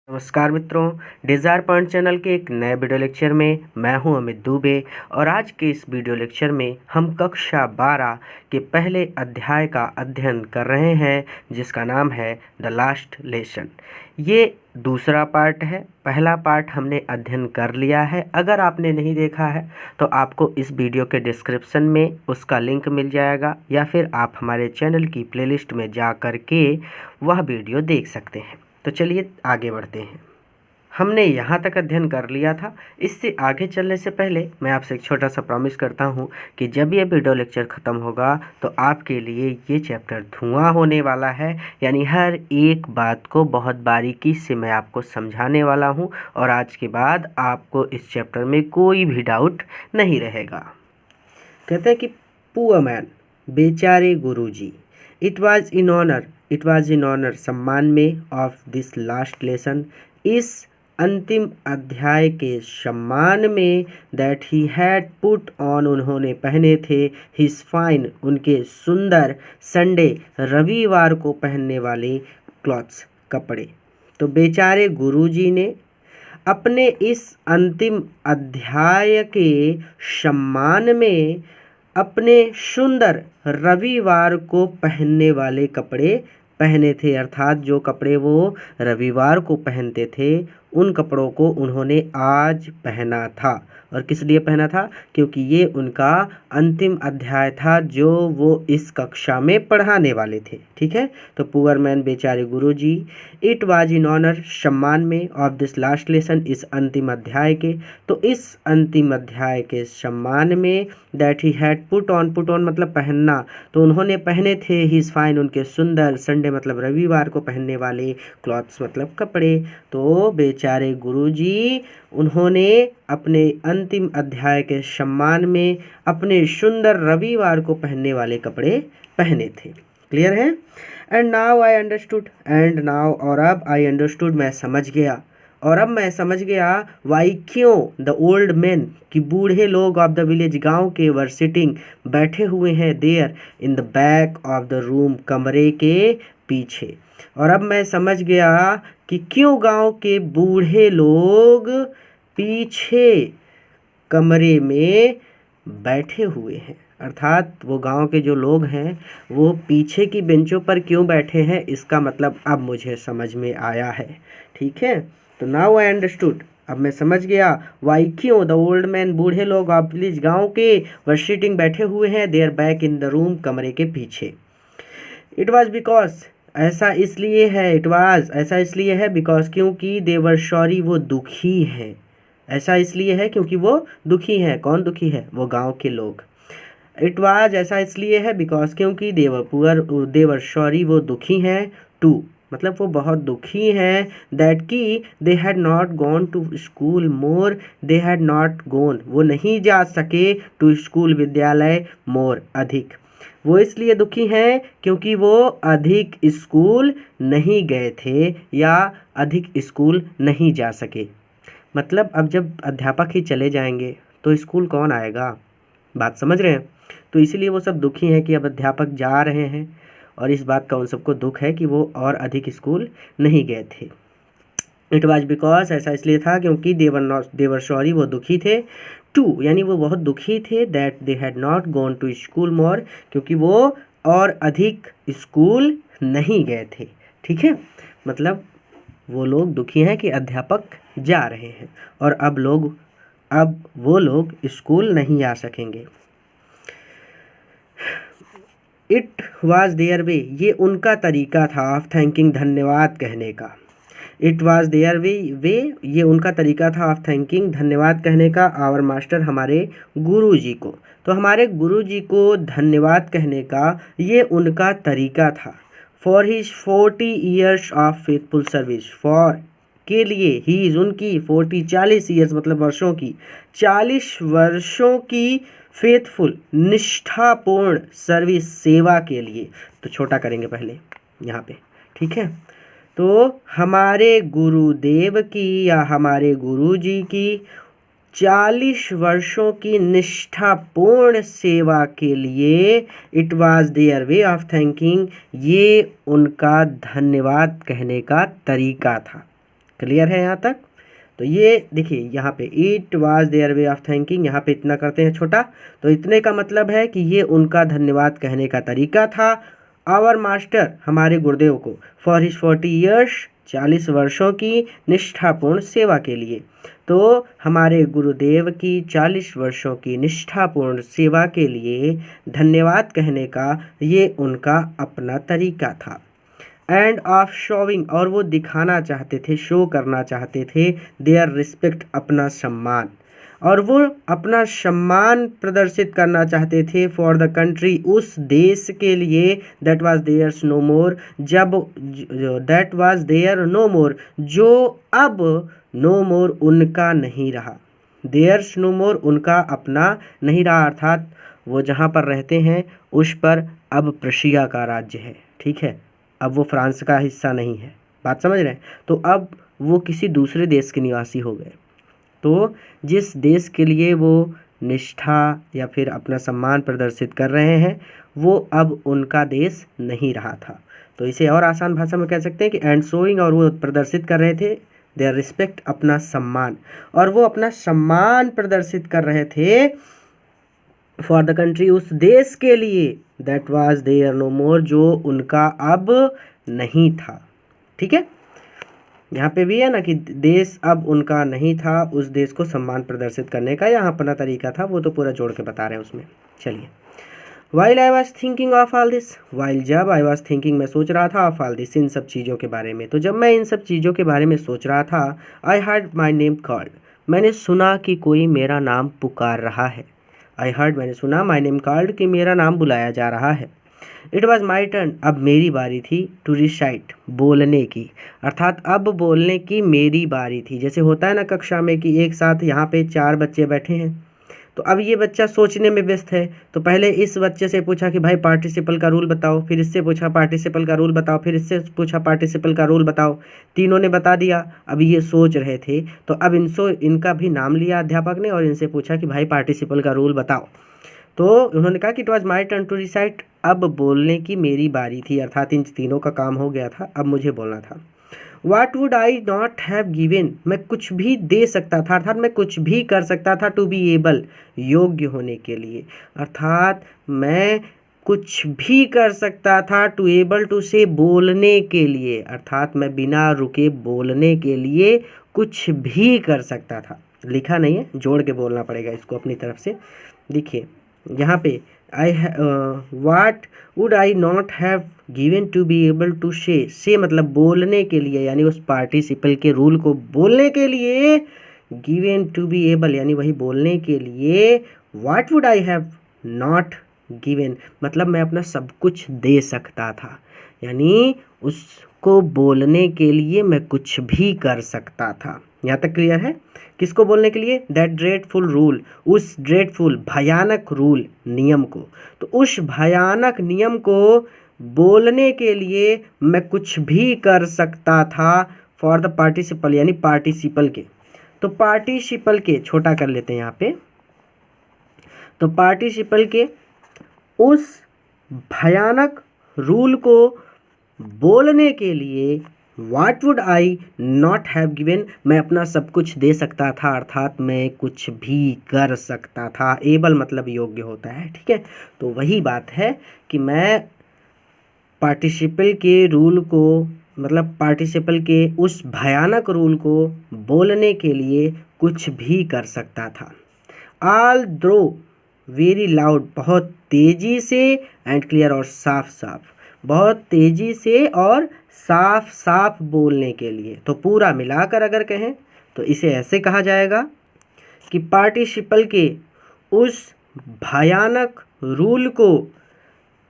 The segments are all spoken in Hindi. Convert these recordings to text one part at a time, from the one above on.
नमस्कार मित्रों, डिज़ायर पॉइंट चैनल के एक नए वीडियो लेक्चर में मैं हूं अमित दुबे। और आज के इस वीडियो लेक्चर में हम कक्षा 12 के पहले अध्याय का अध्ययन कर रहे हैं, जिसका नाम है द लास्ट लेसन। ये दूसरा पार्ट है। पहला पार्ट हमने अध्ययन कर लिया है। अगर आपने नहीं देखा है तो आपको इस वीडियो के डिस्क्रिप्शन में उसका लिंक मिल जाएगा, या फिर आप हमारे चैनल की प्लेलिस्ट में जा कर के वह वीडियो देख सकते हैं। तो चलिए आगे बढ़ते हैं। हमने यहाँ तक अध्ययन कर लिया था। इससे आगे चलने से पहले मैं आपसे एक छोटा सा प्रॉमिस करता हूँ कि जब ये वीडियो लेक्चर ख़त्म होगा तो आपके लिए ये चैप्टर धुआं होने वाला है। यानी हर एक बात को बहुत बारीकी से मैं आपको समझाने वाला हूँ, और आज के बाद आपको इस चैप्टर में कोई भी डाउट नहीं रहेगा। कहते हैं कि पुअर मैन, बेचारे गुरुजी, इट वाज इन ऑनर सम्मान में ऑफ दिस लास्ट लेसन, इस अंतिम अध्याय के सम्मान में, that he had put on, उन्होंने पहने थे, हिज फाइन, उनके सुंदर, संडे, रविवार को पहनने वाले क्लॉथ्स, कपड़े। तो बेचारे गुरुजी ने अपने इस अंतिम अध्याय के सम्मान में अपने सुंदर रविवार को पहनने वाले कपड़े पहने थे। अर्थात जो कपड़े वो रविवार को पहनते थे, उन कपड़ों को उन्होंने आज पहना था। और किस लिए पहना था? क्योंकि ये उनका अंतिम अध्याय था जो वो इस कक्षा में पढ़ाने वाले थे। ठीक है। तो पुअर मैन, बेचारे गुरुजी, इट वाज इन ऑनर, सम्मान में, ऑफ दिस लास्ट लेसन, इस अंतिम अध्याय के। तो इस अंतिम अध्याय के सम्मान में, that he had put on मतलब पहनना, तो उन्होंने पहने थे, हिज फाइन, उनके सुंदर, संडे मतलब रविवार को पहनने वाले, क्लॉथ्स मतलब कपड़े। तो बेचारे गुरुजी, उन्होंने अपने अंतिम अध्याय के सम्मान में अपने सुंदर रविवार को पहनने वाले कपड़े पहने थे। क्लियर है? And now I understood, and now, और अब, आई अंडरस्टूड, मैं समझ गया, और अब मैं समझ गया, वाई, क्यों, द ओल्ड मैन, कि बूढ़े लोग, ऑफ द विलेज, गांव के, वर सिटिंग, बैठे हुए हैं, there, in the back of the room, कमरे के पीछे। और अब मैं समझ गया कि क्यों गांव के बूढ़े लोग पीछे कमरे में बैठे हुए हैं। अर्थात वो गांव के जो लोग हैं वो पीछे की बेंचों पर क्यों बैठे हैं, इसका मतलब अब मुझे समझ में आया है। ठीक है। तो नाउ आई अंडरस्टूड, अब मैं समझ गया, वाई, क्यों, द ओल्ड मैन, बूढ़े लोग, ऑफ विलेज, गाँव के, वर सिटिंग, बैठे हुए हैं, there back in the room, कमरे के पीछे। इट वॉज बिकॉज, ऐसा इसलिए है, इट वाज, ऐसा इसलिए है, बिकॉज, क्योंकि, दे वर सॉरी, वो दुखी हैं। ऐसा इसलिए है क्योंकि वो दुखी हैं। कौन दुखी है? वो गांव के लोग। इट वाज, ऐसा इसलिए है, बिकॉज, क्योंकि, दे वर पुअर, दे वर सॉरी, वो दुखी हैं, टू, मतलब वो बहुत दुखी हैं, दैट की, they had not gone to school more, they had not gone, वो नहीं जा सके, टू स्कूल, विद्यालय, मोर, अधिक। वो इसलिए दुखी हैं क्योंकि वो अधिक स्कूल नहीं गए थे, या अधिक स्कूल नहीं जा सके। मतलब अब जब अध्यापक ही चले जाएंगे तो स्कूल कौन आएगा? बात समझ रहे हैं? तो इसीलिए वो सब दुखी हैं कि अब अध्यापक जा रहे हैं, और इस बात का उन सबको दुख है कि वो और अधिक स्कूल नहीं गए थे। इट वाज बिकॉज, ऐसा इसलिए था क्योंकि, देवर सॉरी, वो दुखी थे, टू, यानी वो बहुत दुखी थे, that they had not gone to school more, क्योंकि वो और अधिक स्कूल नहीं गए थे। ठीक है। मतलब वो लोग दुखी हैं कि अध्यापक जा रहे हैं, और अब वो लोग स्कूल नहीं आ सकेंगे। इट वाज देयर वे, ये उनका तरीका था, ऑफ थैंकिंग, धन्यवाद कहने का। इट वाज देयर वे, ये उनका तरीका था, ऑफ थैंकिंग, धन्यवाद कहने का, आवर मास्टर, हमारे गुरु जी को। तो हमारे गुरु जी को धन्यवाद कहने का ये उनका तरीका था। For his 40 years of faithful service, for, के लिए, ही, उनकी, 40 ईयर्स मतलब वर्षों की, 40 वर्षों की फेथफुल, निष्ठापूर्ण सर्विस, सेवा के लिए। तो छोटा करेंगे पहले यहाँ पे। ठीक है। तो हमारे गुरुदेव की, या हमारे गुरुजी की 40 वर्षों की निष्ठापूर्ण सेवा के लिए, it was their way of thanking, ये उनका धन्यवाद कहने का तरीका था। क्लियर है यहाँ तक? तो ये देखिए यहाँ पे it was their way of thanking, यहाँ पे इतना करते हैं छोटा, तो इतने का मतलब है कि ये उनका धन्यवाद कहने का तरीका था। आवर मास्टर, हमारे गुरुदेव को, फॉर हिज 40 ईयर्स, 40 वर्षों की निष्ठापूर्ण सेवा के लिए। तो हमारे गुरुदेव की 40 वर्षों की निष्ठापूर्ण सेवा के लिए धन्यवाद कहने का ये उनका अपना तरीका था। एंड ऑफ शोविंग, और वो दिखाना चाहते थे, शो करना चाहते थे, देयर रिस्पेक्ट, अपना सम्मान, और वो अपना सम्मान प्रदर्शित करना चाहते थे फॉर द कंट्री, उस देश के लिए, दैट वाज देयर्स नो मोर, जब दैट वाज देयर नो मोर, जो अब नो मोर उनका नहीं रहा। देयर्स नो मोर उनका अपना नहीं रहा, अर्थात वो जहाँ पर रहते हैं उस पर अब प्रशिया का राज्य है। ठीक है, अब वो फ्रांस का हिस्सा नहीं है, बात समझ रहे हैं? तो अब वो किसी दूसरे देश के निवासी हो गए। तो जिस देश के लिए वो निष्ठा या फिर अपना सम्मान प्रदर्शित कर रहे हैं वो अब उनका देश नहीं रहा था। तो इसे और आसान भाषा में कह सकते हैं कि एंड शोइंग, और वो प्रदर्शित कर रहे थे देयर रिस्पेक्ट, अपना सम्मान, और वो अपना सम्मान प्रदर्शित कर रहे थे फॉर द कंट्री, उस देश के लिए, दैट वाज देयर नो मोर, जो उनका अब नहीं था। ठीक है, यहाँ पे भी है ना कि देश अब उनका नहीं था, उस देश को सम्मान प्रदर्शित करने का यहाँ अपना तरीका था, वो तो पूरा जोड़ के बता रहे हैं उसमें। चलिए, while I was thinking of all this, while जब आई वॉज थिंकिंग, मैं सोच रहा था, ऑफ ऑल दिस, इन सब चीज़ों के बारे में। तो जब मैं इन सब चीज़ों के बारे में सोच रहा था, I heard my name called, मैंने सुना कि कोई मेरा नाम पुकार रहा है। आई हर्ड, मैंने सुना, माई नेम कॉल्ड, कि मेरा नाम बुलाया जा रहा है। इट वॉज माई टर्न, अब मेरी बारी थी, टू रिसाइट, बोलने की, अर्थात अब बोलने की मेरी बारी थी। जैसे होता है ना कक्षा में कि एक साथ यहाँ पे 4 बच्चे बैठे हैं, तो अब ये बच्चा सोचने में व्यस्त है, तो पहले इस बच्चे से पूछा कि भाई पार्टिसिपल का रूल बताओ, फिर इससे पूछा पार्टिसिपल का रूल बताओ, फिर इससे पूछा पार्टिसिपल का रूल बताओ, तीनों ने बता दिया। अब ये सोच रहे थे, तो अब इनका भी नाम लिया अध्यापक ने और इनसे पूछा कि भाई पार्टिसिपल का रूल बताओ। तो उन्होंने कहा कि it was my turn to recite, अब बोलने की मेरी बारी थी, अर्थात इन तीनों का काम हो गया था, अब मुझे बोलना था। वाट would I not have given, मैं कुछ भी दे सकता था, अर्थात मैं कुछ भी कर सकता था, टू बी एबल, योग्य होने के लिए, अर्थात मैं कुछ भी कर सकता था, टू एबल टू से, बोलने के लिए, अर्थात मैं बिना रुके बोलने के लिए कुछ भी कर सकता था। लिखा नहीं है, जोड़ के बोलना पड़ेगा इसको अपनी तरफ से। देखिए यहाँ पे what would I not have given to be able to say मतलब बोलने के लिए, यानी उस पार्टिसिपल के रूल को बोलने के लिए, गिवन टू बी एबल यानी वही बोलने के लिए, वाट would I have not given मतलब मैं अपना सब कुछ दे सकता था, यानी उसको बोलने के लिए मैं कुछ भी कर सकता था। यहाँ तक क्लियर है? किसको बोलने के लिए? दैट ड्रेडफुल रूल, उस ड्रेडफुल भयानक रूल, नियम को। तो उस भयानक नियम को बोलने के लिए मैं कुछ भी कर सकता था, फॉर द पार्टिसिपल यानी पार्टिसिपल के। तो पार्टिसिपल के छोटा कर लेते हैं यहाँ पे, तो पार्टिसिपल के उस भयानक रूल को बोलने के लिए वाट would I not have given, मैं अपना सब कुछ दे सकता था, अर्थात मैं कुछ भी कर सकता था। एबल मतलब योग्य होता है, ठीक है। तो वही बात है कि मैं पार्टिसिपल के रूल को मतलब पार्टिसिपल के उस भयानक रूल को बोलने के लिए कुछ भी कर सकता था। ऑल द्रो वेरी लाउड, बहुत तेज़ी से, एंड क्लियर और साफ साफ, बहुत तेज़ी से और साफ साफ बोलने के लिए। तो पूरा मिलाकर अगर कहें तो इसे ऐसे कहा जाएगा कि पार्टिसिपल के उस भयानक रूल को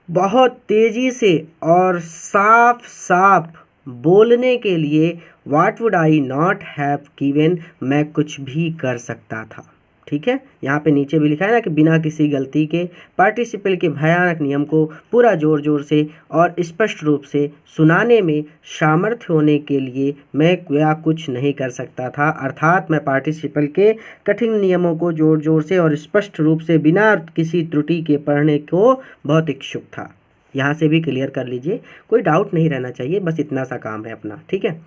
बहुत तेज़ी से और साफ साफ बोलने के लिए what would I not have given, मैं कुछ भी कर सकता था। ठीक है, यहाँ पे नीचे भी लिखा है ना कि बिना किसी गलती के पार्टिसिपल के भयानक नियम को पूरा जोर जोर से और स्पष्ट रूप से सुनाने में सामर्थ्य होने के लिए मैं क्या कुछ नहीं कर सकता था, अर्थात मैं पार्टिसिपल के कठिन नियमों को जोर जोर से और स्पष्ट रूप से बिना किसी त्रुटि के पढ़ने को बहुत इच्छुक था। यहाँ से भी क्लियर कर लीजिए, कोई डाउट नहीं रहना चाहिए, बस इतना सा काम है अपना, ठीक है।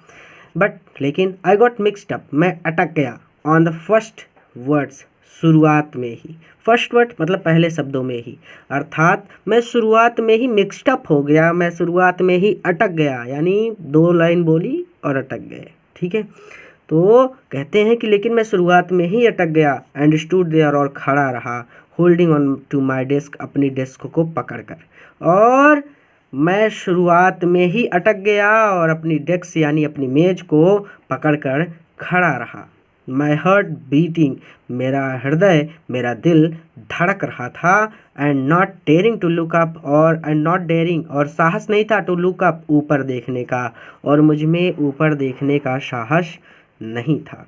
लेकिन आई गॉट मिक्सड अप, मैं अटक गया ऑन द फर्स्ट वर्ड्स, शुरुआत में ही। फर्स्ट वर्ड मतलब पहले शब्दों में ही, अर्थात मैं शुरुआत में ही मिक्सड अप हो गया, मैं शुरुआत में ही अटक गया, यानी 2 लाइन बोली और अटक गए। ठीक है, तो कहते हैं कि लेकिन मैं शुरुआत में ही अटक गया, एंड स्टूड देयर, और खड़ा रहा, holding on to my desk, अपनी डेस्क को पकड़कर। और मैं शुरुआत में ही अटक गया और अपनी डेस्क यानी अपनी मेज को पकड़कर खड़ा रहा। माई हार्ट बीटिंग, मेरा हृदय, मेरा दिल धड़क रहा था। And not daring to look up, और साहस नहीं था टू लुक अप, ऊपर देखने का, और मुझ में ऊपर देखने का साहस नहीं था।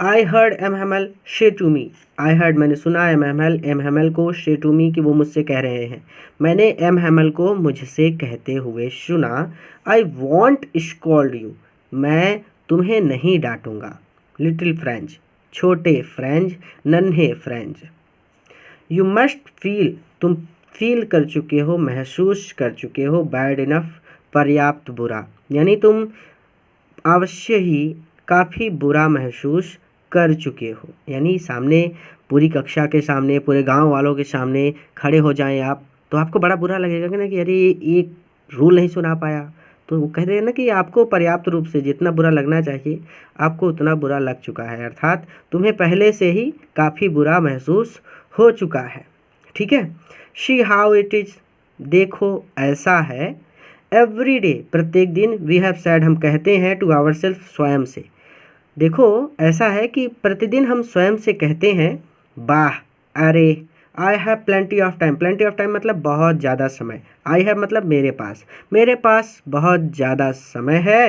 आई हर्ड एमहमल शे टू मी, आई हर्ड मैंने सुना एमहमल को, शे टू मी कि वो मुझसे कह रहे हैं, मैंने एमहमल को मुझसे कहते हुए सुना। आई वॉन्ट स्कॉल्ड यू, मैं तुम्हें नहीं डांटूंगा। लिटिल फ्रेंच, छोटे फ्रेंच, नन्हे फ्रेंच। यू मस्ट फील, तुम फील कर चुके हो, महसूस कर चुके हो, बैड इनफ, पर्याप्त बुरा, यानी तुम अवश्य ही काफ़ी बुरा महसूस कर चुके हो। यानी सामने पूरी कक्षा के सामने, पूरे गांव वालों के सामने खड़े हो जाएं आप, तो आपको बड़ा बुरा लगेगा कि ना कि अरे एक रूल नहीं सुना पाया। तो वो कह रहे हैं ना कि आपको पर्याप्त रूप से जितना बुरा लगना चाहिए आपको उतना बुरा लग चुका है, अर्थात तुम्हें पहले से ही काफ़ी बुरा महसूस हो चुका है। ठीक है, शी हाउ इट इज़, देखो ऐसा है, एवरी डे, प्रत्येक दिन, वी हैव सेड, हम कहते हैं, टू आवर सेल्फ, स्वयं से। देखो ऐसा है कि प्रतिदिन हम स्वयं से कहते हैं, वाह, अरे, I have plenty of time, plenty of time मतलब बहुत ज़्यादा समय, आई हैव मतलब मेरे पास बहुत ज़्यादा समय है।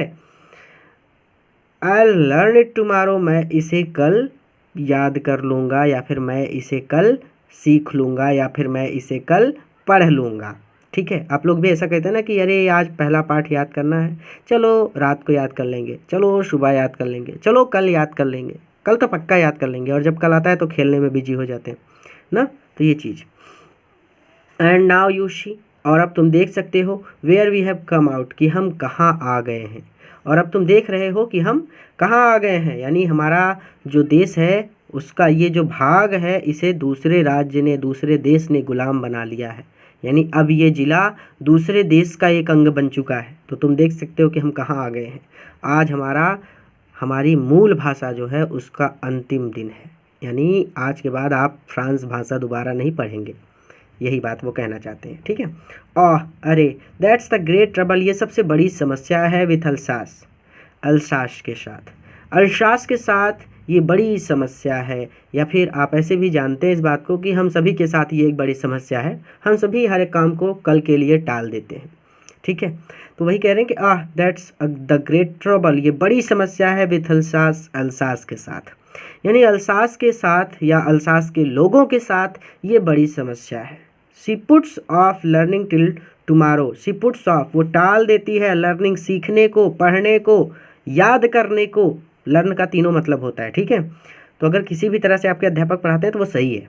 आई लर्न इट टुमारो, मैं इसे कल याद कर लूँगा, या फिर मैं इसे कल सीख लूँगा, या फिर मैं इसे कल पढ़ लूँगा। ठीक है, आप लोग भी ऐसा कहते हैं ना कि अरे आज पहला पाठ याद करना है, चलो रात को याद कर लेंगे, चलो सुबह याद कर लेंगे, चलो कल याद कर लेंगे, कल तो पक्का याद कर लेंगे, और जब कल आता है तो खेलने में बिजी हो जाते हैं ना, तो ये चीज़। एंड नाउ यू सी, और अब तुम देख सकते हो, where we have come out, कि हम कहाँ आ गए हैं, और अब तुम देख रहे हो कि हम कहाँ आ गए हैं, यानी हमारा जो देश है उसका ये जो भाग है इसे दूसरे राज्य ने, दूसरे देश ने गुलाम बना लिया है, यानी अब ये ज़िला दूसरे देश का एक अंग बन चुका है। तो तुम देख सकते हो कि हम कहाँ आ गए हैं। आज हमारी मूल भाषा जो है उसका अंतिम दिन है, यानी आज के बाद आप फ्रांस भाषा दोबारा नहीं पढ़ेंगे, यही बात वो कहना चाहते हैं। ठीक है, अरे, दैट्स द ग्रेट ट्रबल, ये सबसे बड़ी समस्या है, विथ अल्सास, अल्सास के साथ, अल्सास के साथ ये बड़ी समस्या है, या फिर आप ऐसे भी जानते हैं इस बात को कि हम सभी के साथ ये एक बड़ी समस्या है, हम सभी हर एक काम को कल के लिए टाल देते हैं। ठीक है, तो वही कह रहे हैं कि दैट्स द ग्रेट ट्रबल, ये बड़ी समस्या है, विथ अल्सास, अल्सास के साथ, यानी अल्सास के साथ या अल्सास के लोगों के साथ ये बड़ी समस्या है। She puts off learning till tomorrow, she puts of, वो टाल देती है, लर्निंग सीखने को, पढ़ने को, याद करने को, लर्न का तीनों मतलब होता है। ठीक है, तो अगर किसी भी तरह से आपके अध्यापक पढ़ाते हैं तो वो सही है।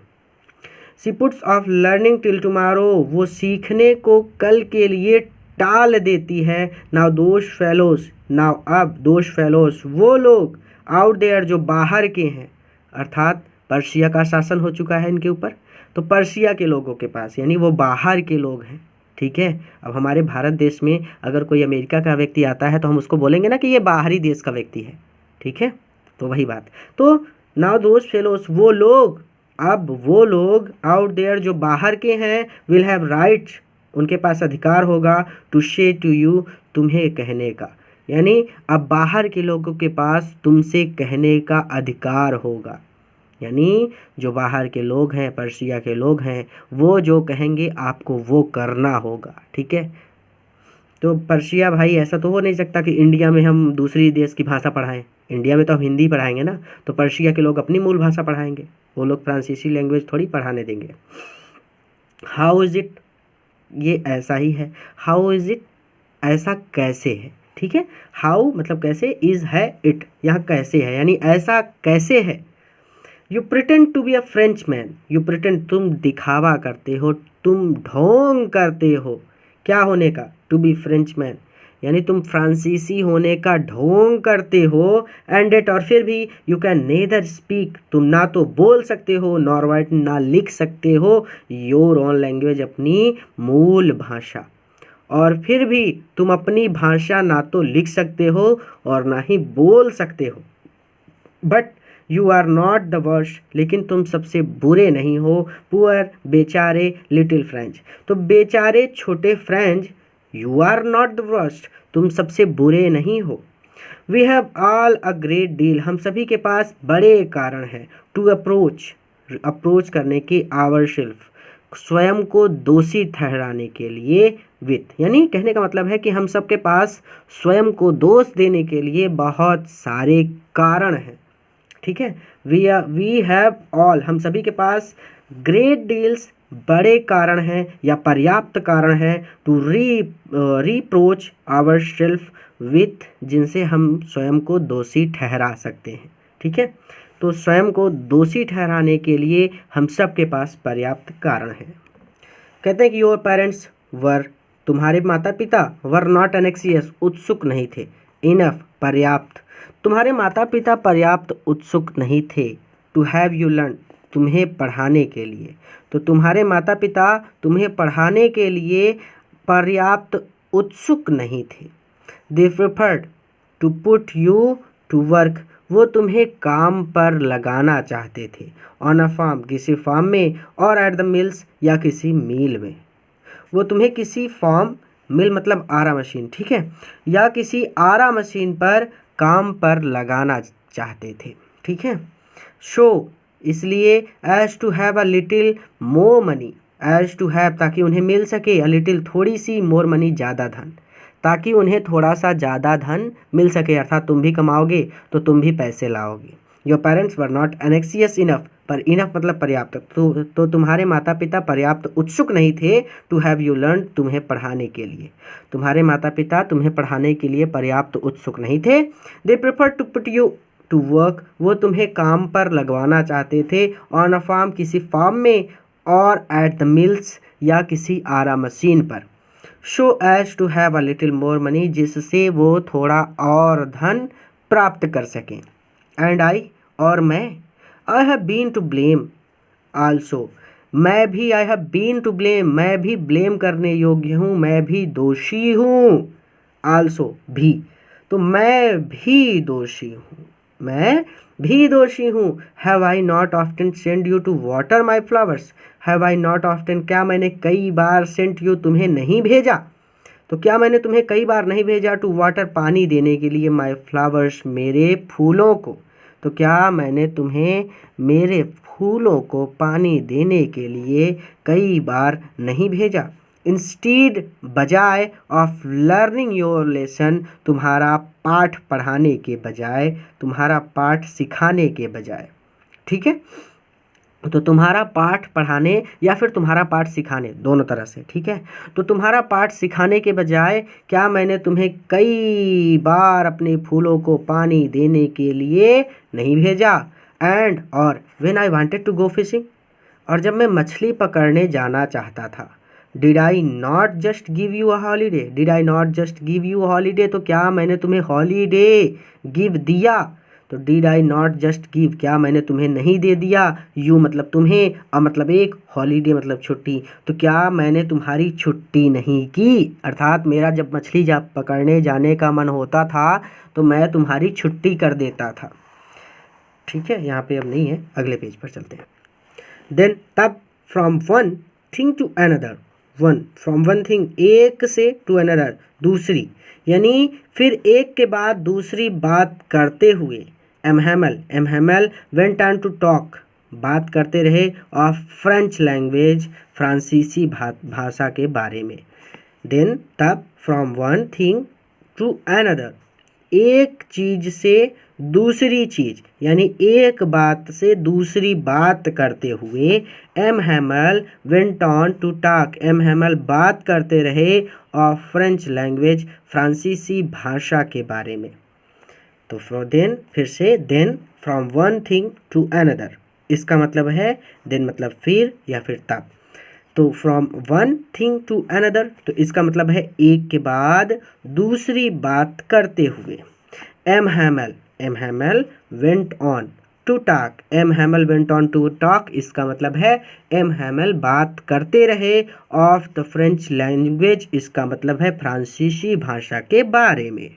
She puts off learning till tomorrow, वो सीखने को कल के लिए टाल देती है। नाउ दोज फेलोज, नाउ अब, दोज फेलोज, वो लोग, आउट देयर, जो बाहर के हैं, अर्थात पर्शिया का शासन हो चुका है इनके ऊपर, तो पर्शिया के लोगों के पास, यानी वो बाहर के लोग हैं। ठीक है, अब हमारे भारत देश में अगर कोई अमेरिका का व्यक्ति आता है तो हम उसको बोलेंगे ना कि ये बाहरी देश का व्यक्ति है। ठीक है, तो वही बात। तो नाउ दोज फेलोज, वो लोग, अब वो लोग, आउट देयर, जो बाहर के हैं, विल हैव राइट, उनके पास अधिकार होगा, टू से टू यू, तुम्हें कहने का, यानी अब बाहर के लोगों के पास तुमसे कहने का अधिकार होगा, यानी जो बाहर के लोग हैं, पर्शिया के लोग हैं, वो जो कहेंगे आपको वो करना होगा। ठीक है, तो पर्शिया भाई ऐसा तो हो नहीं सकता कि इंडिया में हम दूसरी देश की भाषा पढ़ाएं, इंडिया में तो हम हिंदी पढ़ाएंगे ना, तो पर्शिया के लोग अपनी मूल भाषा पढ़ाएंगे, वो लोग फ्रांसीसी लैंग्वेज थोड़ी पढ़ाने देंगे। हाउ इज़ इट, ये ऐसा ही है, हाउ इज़ इट, ऐसा कैसे है। ठीक है, हाउ मतलब कैसे, इज़ है, इट यहाँ कैसे है, यानी ऐसा कैसे है। You pretend to be a Frenchman, you pretend, तुम दिखावा करते हो, तुम ढोंग करते हो, क्या होने का, टू बी फ्रेंच मैन, यानी तुम फ्रांसीसी होने का ढोंग करते हो, एंड इट और फिर भी यू कैन नेदर स्पीक, तुम ना तो बोल सकते हो नॉर राइट ना लिख सकते हो योर ओन लैंग्वेज, अपनी मूल भाषा, और फिर भी तुम अपनी भाषा ना तो लिख सकते हो और ना ही बोल सकते हो। But you are not the worst, लेकिन तुम सबसे बुरे नहीं हो। पुअर बेचारे लिटिल फ्रेंच, तो बेचारे छोटे French, you are not the worst, तुम सबसे बुरे नहीं हो। We have all a great deal, हम सभी के पास बड़े कारण हैं। टू अप्रोच करने के आवर सेल्फ, स्वयं को दोषी ठहराने के लिए। विथ यानी कहने का मतलब है कि हम सब के पास स्वयं को दोष देने के लिए बहुत सारे कारण हैं। ठीक है, वी हैव ऑल, हम सभी के पास ग्रेट डील्स, बड़े कारण हैं या पर्याप्त कारण हैं। To reproach our self with, जिनसे हम स्वयं को दोषी ठहरा सकते हैं। ठीक है, तो स्वयं को दोषी ठहराने के लिए हम सब के पास पर्याप्त कारण हैं। कहते हैं कि योर पेरेंट्स वर, तुम्हारे माता पिता, वर नॉट एनेक्सियस, उत्सुक नहीं थे। इनफ, पर्याप्त, तुम्हारे माता पिता पर्याप्त उत्सुक नहीं थे। टू हैव यू लर्न, तुम्हें पढ़ाने के लिए, तो तुम्हारे माता पिता तुम्हें पढ़ाने के लिए पर्याप्त उत्सुक नहीं थे। They preferred to put you to work, वो तुम्हें काम पर लगाना चाहते थे। ऑन अ फार्म, किसी फार्म में, और एट द मिल्स, या किसी मील में। वो तुम्हें किसी फार्म, मिल मतलब आरा मशीन, ठीक है, या किसी आरा मशीन पर काम पर लगाना चाहते थे। ठीक है, शो, इसलिए, as to have a little more money, as to have ताकि उन्हें मिल सके, अ लिटिल थोड़ी सी, मोर मनी ज़्यादा धन, ताकि उन्हें थोड़ा सा ज़्यादा धन मिल सके, अर्थात तुम भी कमाओगे तो तुम भी पैसे लाओगे। Your parents were not एनेक्सियस enough, पर इनफ मतलब पर्याप्त, तो तुम्हारे माता पिता पर्याप्त उत्सुक नहीं थे। टू हैव यू लर्न, तुम्हें पढ़ाने के लिए, तुम्हारे माता पिता तुम्हें पढ़ाने के लिए पर्याप्त उत्सुक नहीं थे। They prefer to put you to work, वो तुम्हें काम पर लगवाना चाहते थे। ऑन अ फार्म, किसी फार्म में, और एट द मिल्स, या किसी आरा मशीन पर। So as to have a little more money, जिससे वो थोड़ा और धन प्राप्त कर सकें। एंड आई, और मैं, I have been to blame also, मैं भी, I have been to blame, मैं भी ब्लेम करने योग्य हूँ, मैं भी दोषी हूँ। आल्सो, भी, तो मैं भी दोषी हूँ, मैं भी दोषी हूँ। Have I not often send you to water my flowers, have I not often, क्या मैंने कई बार, सेंट यू तुम्हें नहीं भेजा, तो क्या मैंने तुम्हें कई बार नहीं भेजा, टू वाटर पानी देने के लिए, माई फ्लावर्स मेरे फूलों को, तो क्या मैंने तुम्हें मेरे फूलों को पानी देने के लिए कई बार नहीं भेजा। इंस्टीड, बजाय, ऑफ लर्निंग योर लेसन, तुम्हारा पाठ पढ़ाने के बजाय, तुम्हारा पाठ सिखाने के बजाय। ठीक है, तो तुम्हारा पाठ पढ़ाने या फिर तुम्हारा पाठ सिखाने, दोनों तरह से। ठीक है, तो तुम्हारा पाठ सिखाने के बजाय क्या मैंने तुम्हें कई बार अपने फूलों को पानी देने के लिए नहीं भेजा। एंड, और, when I wanted to go fishing, और जब मैं मछली पकड़ने जाना चाहता था। Did I not just give you a holiday, did I not just give you holiday, तो क्या मैंने तुम्हें हॉलीडे गिव दिया, तो did I not just give, क्या मैंने तुम्हें नहीं दे दिया। यू मतलब तुम्हें, अ मतलब एक, हॉलीडे मतलब छुट्टी, तो क्या मैंने तुम्हारी छुट्टी नहीं की, अर्थात मेरा जब मछली पकड़ने जाने का मन होता था तो मैं तुम्हारी छुट्टी कर देता था। ठीक है, यहाँ पे अब नहीं है, अगले पेज पर चलते हैं। देन, तब, from one thing to another, one, from one thing, एक से, टू अनदर, दूसरी, यानी फिर एक के बाद दूसरी बात करते हुए। एमहेमल वेंट ऑन टू टॉक, बात करते रहे, ऑफ फ्रेंच लैंग्वेज, फ्रांसीसी भाषा के बारे में। देन, तब, from one thing to another, एक चीज से दूसरी चीज, यानी एक बात से दूसरी बात करते हुए। M Hamel went on to talk, M Hamel बात करते रहे, ऑफ फ्रेंच लैंग्वेज, फ्रांसीसी भाषा के बारे में। तो देन, फिर से, then, from one thing to another, इसका मतलब है देन मतलब फिर या फिर तब। तो from one thing to another, तो इसका मतलब है एक के बाद दूसरी बात करते हुए। M Hamel went on to talk, M Hamel went on to talk, इसका मतलब है एम हैमल बात करते रहे ऑफ द फ्रेंच लैंग्वेज, इसका मतलब है फ्रांसीसी भाषा के बारे में।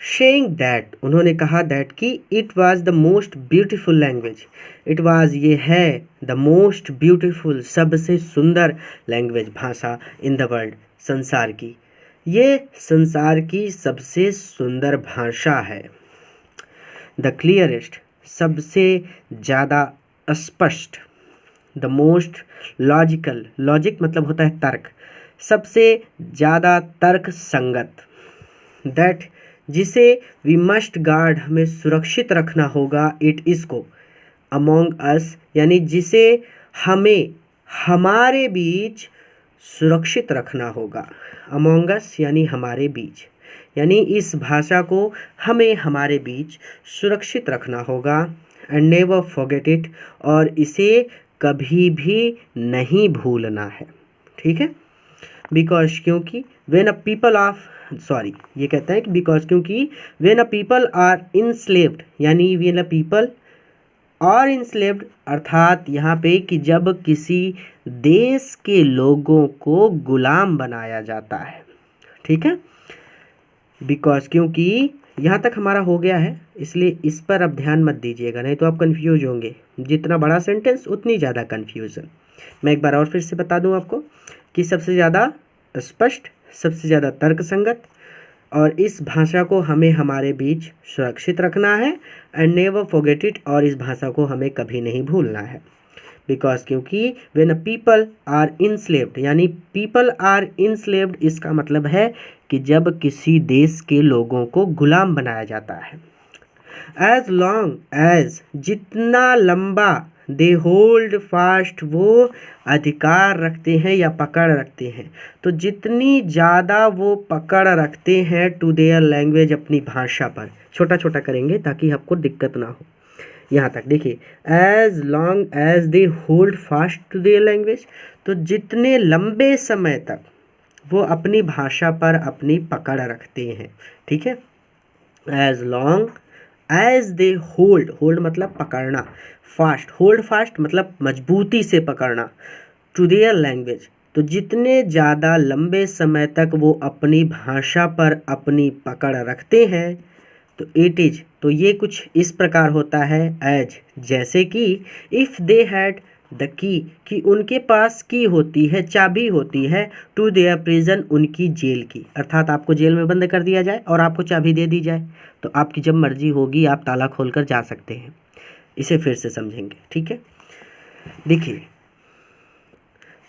सेइंग दैट, उन्होंने कहा दैट कि it was the most beautiful language, it was ये है द मोस्ट ब्यूटीफुल सबसे सुंदर लैंग्वेज भाषा इन द वर्ल्ड, संसार की, ये संसार की सबसे सुंदर भाषा है। द क्लियरेस्ट, सबसे ज़्यादा स्पष्ट। द मोस्ट लॉजिकल, लॉजिक मतलब होता है तर्क, सबसे ज़्यादा तर्क संगत। दैट, जिसे वी मस्ट गार्ड, हमें सुरक्षित रखना होगा, इट इसको, अमोंग अस, यानी जिसे हमें हमारे बीच सुरक्षित रखना होगा। अमोंग अस यानी हमारे बीच, यानी इस भाषा को हमें हमारे बीच सुरक्षित रखना होगा। एंड नेवर फॉरगेट इट, और इसे कभी भी नहीं भूलना है, ठीक है। बिकॉज, क्योंकि when a people of, sorry ये कहते हैं कि बिकॉज क्योंकि when a people are enslaved, यानी when a people are enslaved, अर्थात यहाँ पे कि जब किसी देश के लोगों को गुलाम बनाया जाता है, ठीक है। बिकॉज, क्योंकि यहाँ तक हमारा हो गया है, इसलिए इस पर अब ध्यान मत दीजिएगा, नहीं तो आप कंफ्यूज होंगे। जितना बड़ा सेंटेंस उतनी ज़्यादा कंफ्यूजन। मैं एक बार और फिर से बता दूँ आपको कि सबसे ज़्यादा स्पष्ट, सबसे ज़्यादा तर्कसंगत, और इस भाषा को हमें हमारे बीच सुरक्षित रखना है। एंड नेवर फॉरगेट इट, और इस भाषा को हमें कभी नहीं भूलना है। बिकॉज, क्योंकि when a people are enslaved, यानी पीपल आर इंस्लेव्ड, इसका मतलब है कि जब किसी देश के लोगों को गुलाम बनाया जाता है। एज लॉन्ग एज, जितना लंबा, दे होल्ड फास्ट, वो अधिकार रखते हैं या पकड़ रखते हैं, तो जितनी ज़्यादा वो पकड़ रखते हैं टू देयर लैंग्वेज, अपनी भाषा पर, छोटा छोटा करेंगे ताकि आपको दिक्कत ना हो। यहाँ तक देखिए, as long as they hold fast to their language, तो जितने लंबे समय तक वो अपनी भाषा पर अपनी पकड़ रखते हैं, ठीक है। As long as they hold, hold मतलब पकड़ना, फास्ट, होल्ड फास्ट मतलब मजबूती से पकड़ना, टू देयर लैंग्वेज, तो जितने ज़्यादा लंबे समय तक वो अपनी भाषा पर अपनी पकड़ रखते हैं, तो इट इज, तो ये कुछ इस प्रकार होता है एज, जैसे कि if they had the key, कि उनके पास की होती है, चाबी होती है, टू देयर प्रिजन, उनकी जेल की, अर्थात आपको जेल में बंद कर दिया जाए और आपको चाबी दे दी जाए, तो आपकी जब मर्जी होगी आप ताला खोलकर जा सकते हैं। इसे फिर से समझेंगे, ठीक है। देखिए,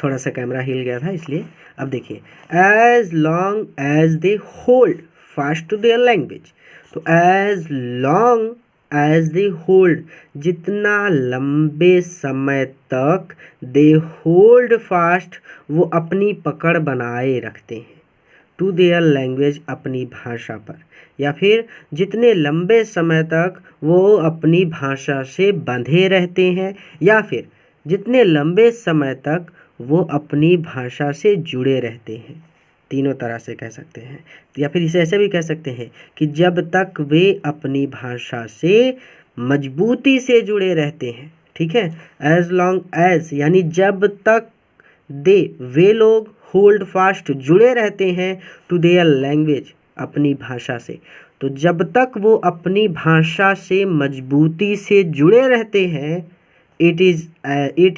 थोड़ा सा कैमरा हिल गया था इसलिए, अब देखिए, as long as they hold fast to their language, तो as long as they hold, जितना लंबे समय तक दे होल्ड फास्ट, वो अपनी पकड़ बनाए रखते हैं, टू देयर लैंग्वेज, अपनी भाषा पर, या फिर जितने लंबे समय तक वो अपनी भाषा से बंधे रहते हैं, या फिर जितने लंबे समय तक वो अपनी भाषा से जुड़े रहते हैं, तीनों तरह से कह सकते हैं। या फिर इसे ऐसे भी कह सकते हैं कि जब तक वे अपनी भाषा से मजबूती से जुड़े रहते हैं, ठीक है। एज लॉन्ग एज यानी जब तक दे, वे लोग, होल्ड फास्ट, जुड़े रहते हैं, टू देयर लैंग्वेज, अपनी भाषा से, तो जब तक वो अपनी भाषा से मजबूती से जुड़े रहते हैं, इट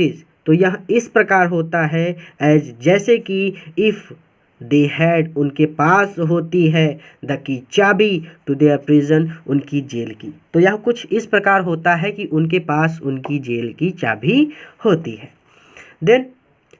इज़, तो यह इस प्रकार होता है एज, जैसे कि इफ़ दे हैड, उनके पास होती है, द की, चाबी, टू देयर प्रिजन, उनकी जेल की, तो यह कुछ इस प्रकार होता है कि उनके पास उनकी जेल की चाबी होती है। Then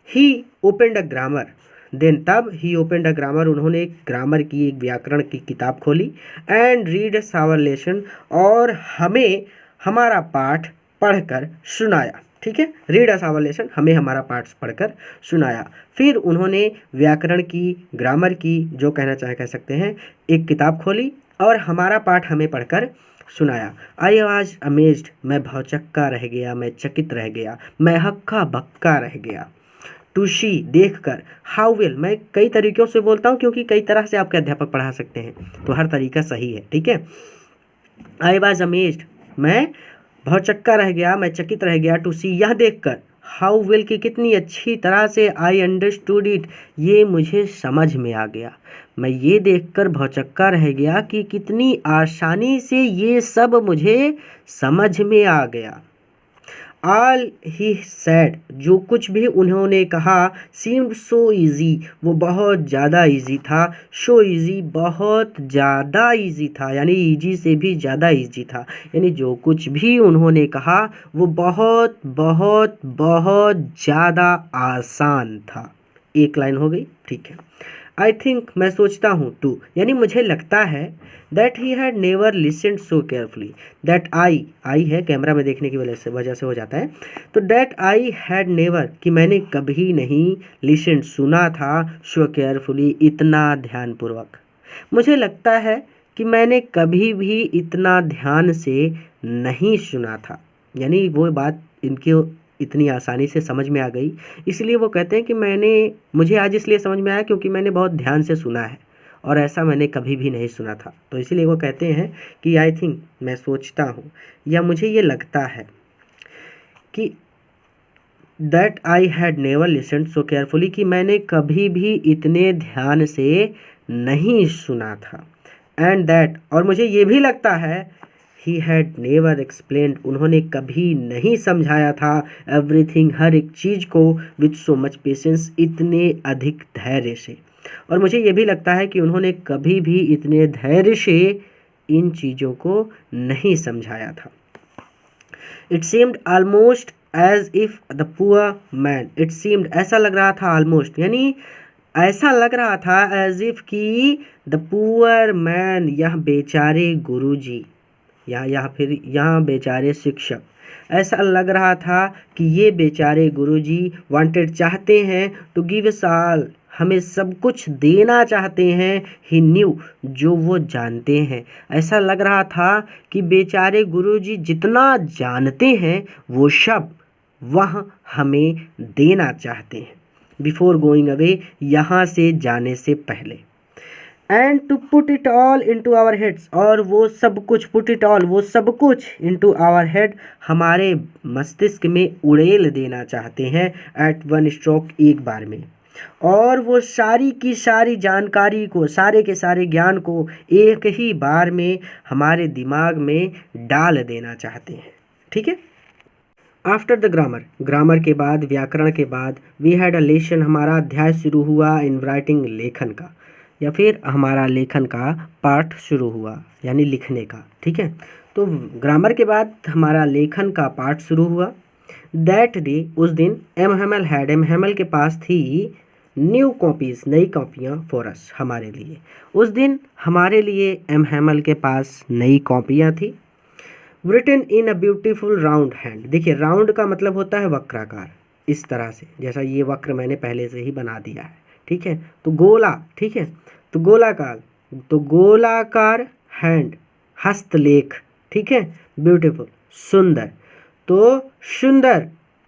he opened a grammar, then तब ही ओपनड अ ग्रामर, उन्होंने एक ग्रामर की, एक व्याकरण की किताब खोली, एंड रीड आवर लेसन, और हमें हमारा पाठ पढ़कर सुनाया, ठीक है। रीड आवर लेसन, हमें हमारा पाठ पढ़कर सुनाया। फिर उन्होंने व्याकरण की, ग्रामर की, जो कहना चाहे कह सकते हैं, एक किताब खोली और हमारा पाठ हमें पढ़कर सुनाया। आई वॉज अमेज्ड, मैं भौचक्का रह गया, मैं चकित रह गया, मैं हक्का बक्का रह गया। टू सी देखकर, हाउ वेल, मैं कई तरीक़ों से बोलता हूँ क्योंकि कई तरह से आपके अध्यापक पढ़ा सकते हैं, तो हर तरीका सही है, ठीक है। आई वॉज अमेज्ड, मैं भौचक्का रह गया, मैं चकित रह गया, टू सी यह देखकर, हाउ वेल की कितनी अच्छी तरह से, आई अंडरस्टूड इट ये मुझे समझ में आ गया। मैं ये देखकर भौचक्का रह गया कि कितनी आसानी से ये सब मुझे समझ में आ गया। ऑल ही सैड जो कुछ भी उन्होंने कहा, सीम्ड सो ईजी वो बहुत ज़्यादा ईजी था, सो ईजी बहुत ज़्यादा ईजी था, यानी ईजी से भी ज़्यादा ईजी था, यानी जो कुछ भी उन्होंने कहा वो बहुत बहुत बहुत ज़्यादा आसान था। एक लाइन हो गई, ठीक है। आई थिंक मैं सोचता हूँ, टू यानी मुझे लगता है, that he had never listened so carefully, that I है कैमरा में देखने की वजह से हो जाता है, तो दैट आई हैड नेवर कि मैंने कभी नहीं, लिसन्ड सुना था, सो केयरफुली इतना ध्यानपूर्वक, मुझे लगता है कि मैंने कभी भी इतना ध्यान से नहीं सुना था, यानी वो बात इनकी इतनी आसानी से समझ में आ गई, इसलिए वो कहते हैं कि मुझे आज इसलिए समझ में आया क्योंकि मैंने बहुत ध्यान से सुना है और ऐसा मैंने कभी भी नहीं सुना था। तो इसीलिए वो कहते हैं कि आई थिंक मैं सोचता हूँ या मुझे ये लगता है कि that I had never listened so carefully कि मैंने कभी भी इतने ध्यान से नहीं सुना था। एंड दैट और मुझे ये भी लगता है, ही हैड नेवर एक्सप्लेन्ड उन्होंने कभी नहीं समझाया था, एवरीथिंग हर एक चीज़ को, विथ सो मच पेशेंस इतने अधिक धैर्य से, और मुझे ये भी लगता है कि उन्होंने कभी भी इतने धैर्य से इन चीज़ों को नहीं समझाया था। It seemed almost as if the poor man, it seemed ऐसा लग रहा था, ऑलमोस्ट यानी ऐसा लग रहा था, एज इफ कि द पुअर मैन यह बेचारे गुरुजी, या फिर यहाँ बेचारे शिक्षक, ऐसा लग रहा था कि ये बेचारे गुरुजी वांटेड चाहते हैं, टू गिव अस ऑल हमें सब कुछ देना चाहते हैं, ही न्यू जो वो जानते हैं, ऐसा लग रहा था कि बेचारे गुरुजी जितना जानते हैं वो सब वह हमें देना चाहते हैं, बिफोर गोइंग अवे यहाँ से जाने से पहले, and to put it all into our heads और वो सब कुछ, पुट इट ऑल वो सब कुछ, इंटू आवर हेड हमारे मस्तिष्क में उड़ेल देना चाहते हैं, एट वन स्ट्रोक एक बार में, और वो सारी की सारी जानकारी को, सारे के सारे ज्ञान को एक ही बार में हमारे दिमाग में डाल देना चाहते हैं, ठीक है। आफ्टर द ग्रामर, ग्रामर के बाद, व्याकरण के बाद, वी हैड अ लेसन हमारा अध्याय शुरू हुआ, इन राइटिंग लेखन का, या फिर हमारा लेखन का पाठ शुरू हुआ यानी लिखने का, ठीक है। तो ग्रामर के बाद हमारा लेखन का पाठ शुरू हुआ। दैट डे उस दिन, एम हैमल के पास थी न्यू कॉपीज़ नई कॉपियाँ फॉर अस हमारे लिए, उस दिन हमारे लिए एम हैमल के पास नई कॉपियाँ थी। Written in a beautiful round hand, देखिए राउंड का मतलब होता है वक्राकार, इस तरह से, जैसा ये वक्र मैंने पहले से ही बना दिया है, ठीक है। तो गोला, ठीक है, तो गोलाकार हैंड हस्तलेख, ठीक है, ब्यूटीफुल सुंदर, तो सुंदर